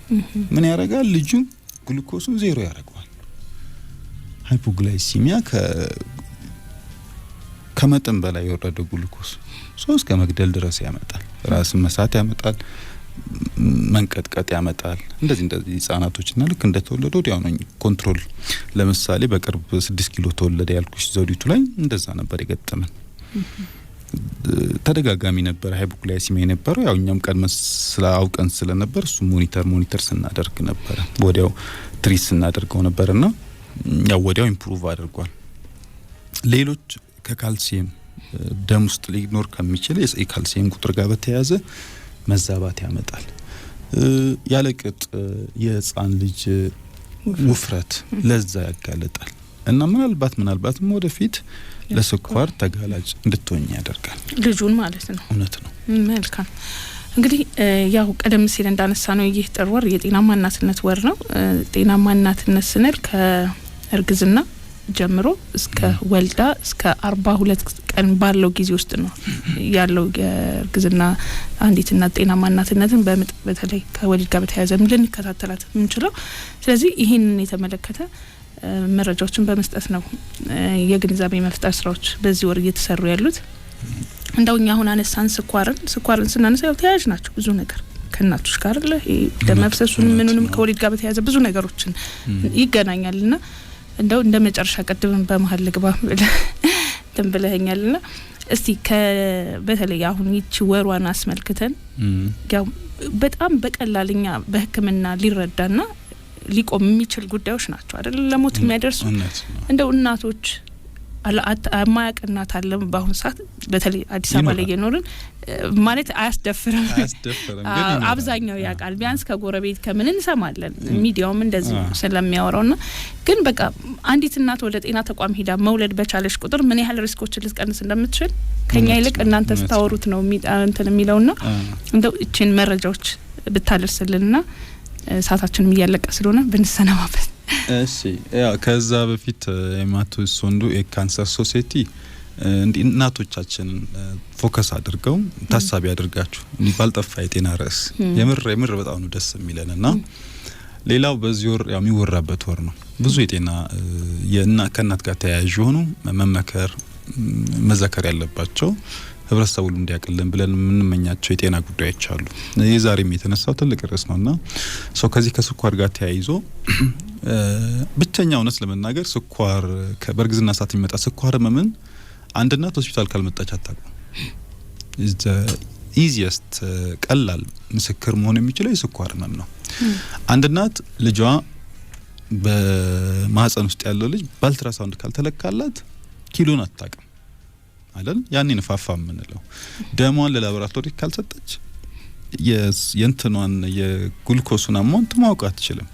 ምን ያረጋል ልጁ ግሉኮሱን ዜሮ ያረጋል ሃይፖግላይሲሚያ ከመጠን በላይ የወረደ ግሉኮስ ሶስት ከመግደል ድረስ ያመጣል ራስን መሳት ያመጣል መንቀጥቀጥ ያመጣል እንደዚህ ህፃናቶችና ልክ እንደተወለዱ ወዲያው ነው ኮንትሮል ለምሳሌ በቅርብ 6 ኪሎ ተወለደ ያልኩሽ ዘውዲቱ ላይ እንደዛ ነበር የገጠመን ተደጋጋሚ ነበር ሃይፖግላይሲሚያ የነበረው ያው እኛም ቀድመ ስላውቀን ስለነበር እሱ ሞኒተር ስናደርግ ነበር ወዲያው ትሪት ስናደርገው ነበርና ያው ወዲያው ኢምፕሩቭ አድርጓል ሌሎች ከካልሲየም ደም ውስጥ ሊግኖር ከሚችል የካልሲየም ቁጥር ጋር በተያያዘ መዛባት ያመጣል ያለቅጥ የህፃን ልጅ ውፍረት ለዛ ያጋለጣል እና ምናልባት ወደፊት ለስኳር ተጋላጭ እንድትሆኝ ያደርጋል ልጁን ማለት ነው እውነት ነው መልካም እንግዲህ ያው ቀደም ሲል እንዳነሳ ነው ይህ ጥር ወር የጤናማ እናትነት ወር ነው ጤናማ እናትነት ስንል ከእርግዝና ጀምሮ እስከ ወልዳ እስከ 42 ቀን ባለው ጊዜ ውስጥ ነው ያለው የእርግዝና አንዲት እናት ጤናማ እናትነትን በተለይ ከወሊድ ጋር በተያያዘ ምን ከታተላት ምንችለው ስለዚህ ይሄንን የተመለከተ መረጃዎችን በመስጠት ነው የግንዛቤ መፍጠር ስራዎች በዚህ ወር እየተሰሩ ያሉት እንደውኛ አሁን አነሳን ስኳርን ስናነሳ ያው ተያያዥ ናቸው ብዙ ነገር ከእናቶች ጋር ለመፍሰሱን ምንንም ከወሊድ ጋር በተያያዘ ብዙ ነገሮችን ይገናኛልና እንደው እንደ መጨረሻ ቀድመን በመሃል ልግባ ተንበለኛልና እስቲ በተለይ አሁን ይቺ ወሯን አስመልክተን ያው በጣም በቀላልኛ በህክምና ሊረዳና ሊቆም የሚችል ጉዳዮች ናቸው አይደል ለሞት የሚያደርሱ እንደው እናቶች አማያቀናት አለም በአሁን ሰዓት በተለይ አዲስ አበባ ላይ የኖርን ማለት አያስደፍርም ግን አብዛኛው ያቃል ቢያንስ ከጎረቤት ከምን እንሰማለን ሚዲያውም እንደዚህ ስለሚያወራውና ግን በቃ አንዲት እናት ወደ ጤና ተቋም ሄዳ መውለድ በቻለሽ ቁጥር ምን ያህል ሪስኮችን ልትቀንስ እንደምትችል ከኛ ይልቅ እናንተ ስታወሩት ነው እንትን የሚለውና እንደው እቺን መረጃዎች ብታደርስልንና ሰዓታችንም እያለቀ ስለሆነ ብንሰናባበት እሺ ያው ከዛ በፊት የማቴዎስ ሶንዱ የካንሰር ሶሳይቲ እናቶቻችን ፎከስ አድርገው ታሳቢ አድርጋችሁ ባልጠፋ የጤና ርዕስ የምር በጣም ነው ደስ የሚለንና ሌላው በዚህ ወር ያው የሚወራበት ወር ነው ብዙ የጤና ከእናት ጋር ተያያዥ ሆኑ መመከር መዘከር ያለባቸው ህብረተሰቡ እንዲያቀልን ብለን ምንመኛቸው የጤና ጉዳዮች አሉ የዛሬም የተነሳው ትልቅ ርዕስ ነውና ከዚህ ከስኳር ጋር ተያይዞ ብቸኛው ነው ለመናገር ስኳር በእርግዝና ሰዓት የሚመጣ ስኳር ህመምን አንድ እናት ሆስፒታል ካልመጣች አታውቅም ኢዚየስት ቀላል ምስክር መሆን የሚችለው የስኳር ህመም ነው አንድ እናት ልጇ በማህፀን ውስጥ ያለው ልጅ በአልትራሳውንድ ካልተለካላት ኪሎን አታውቅም አይደል ያኔ ነፋፋ ምንለው ደሟን ለላቦራቶሪ ካልሰጠች የእንትኗን የግሉኮስን አማውንት ማወቅ አትችልም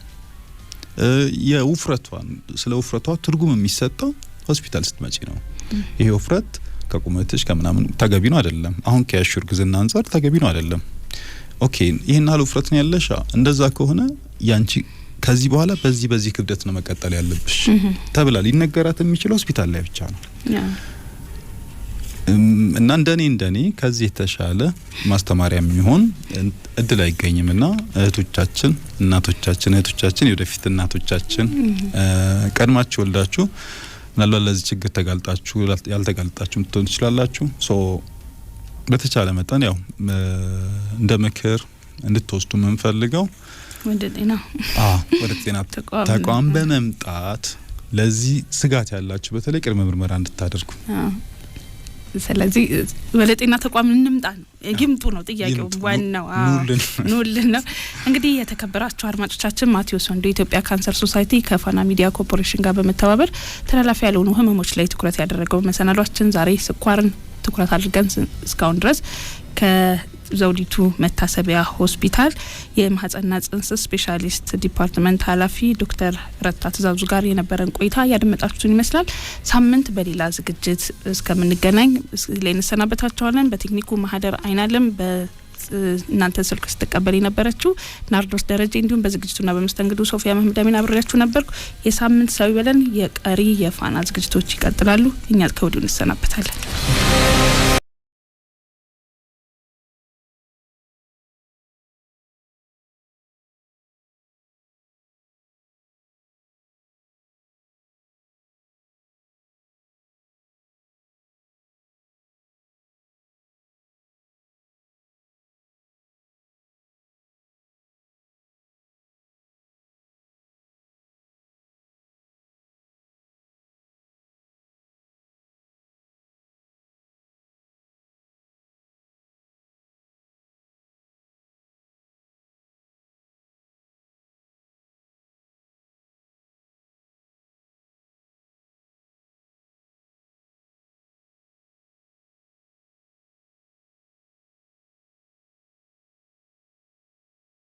የውፍረቷን ስለ ውፍረቷ ትርጉም የሚሰጠው ሆስፒታል ስትመጪ ነው ይሄ ውፍረት ከቁመትሽ ከመናምን ተገቢ ነው አይደለም አሁን ከያሹር ግዝና አንፃር ተገቢ ነው አይደለም ኦኬ ይሄን አለ ውፍረት ነው ያለሽ እንደዛ ከሆነ ያንቺ ከዚህ በኋላ በዚህ ክብደት ነው መቀጠል ያለብሽ ተብላ ሊነገራት የሚችለው ሆስፒታል ላይ ብቻ ነው እና እንደኔ ከዚህ የተሻለ ማስተማሪያ የሚሆን እድል አይገኝምና እህቶቻችን እናቶቻችን የወደፊት እናቶቻችን ቀድማችሁ ወልዳችሁ ምናልባት ለዚህ ችግር ተጋልጣችሁ ያልተጋልጣችሁ ምትሆን ትችላላችሁ በተቻለ መጠን ያው እንደ ምክር እንድትወስዱ መንፈልገው ወደ ጤና ተቋም በመምጣት ለዚህ ስጋት ያላችሁ በተለይ ቅድመ ምርመራ እንድታደርጉ ስለዚህ ወለጤና ተቋም እንምጣ ነው ይምጡ ነው ጥያቄው ዋናው ኑልን ነው እንግዲህ የተከበራችሁ አድማጮቻችን ማቴዎስ ወንዱ የኢትዮጵያ ካንሰር ሶሳይቲ ከፋና ሚዲያ ኮርፖሬሽን ጋር በመተባበር ተላላፊ ያልሆኑ ህመሞች ላይ ትኩረት ያደረገው መሰናዷችን ዛሬ ስኳርን ትኩረት አድርገን እስካሁን ድረስ ከዘውዲቱ መታሰቢያ ሆስፒታል የማህፀንና ጽንስ ስፔሻሊስት ዲፓርትመንት ኃላፊ ዶክተር ረታ ትዛዙ ጋር የነበረን ቆይታ ያደመጣችሁን ይመስላል። ሳምንት በሌላ ዝግጅት እስከምንገናኝ ለእነሰናበታችኋለን። በቴክኒኩ ማህደር አይናለም እናንተ ስልክ ስትቀበል የነበረችው ናርዶስ ደረጀ እንዲሁም በዝግጅቱና በመስተንግዶ ሶፊያ መሐመድ አሚን አብሬያችሁ ነበርኩ። የሳምንት ሰው ይበለን። የቀሪ የፋና ዝግጅቶች ይቀጥላሉ። እኛ ከወዲሁ እንሰናበታለን።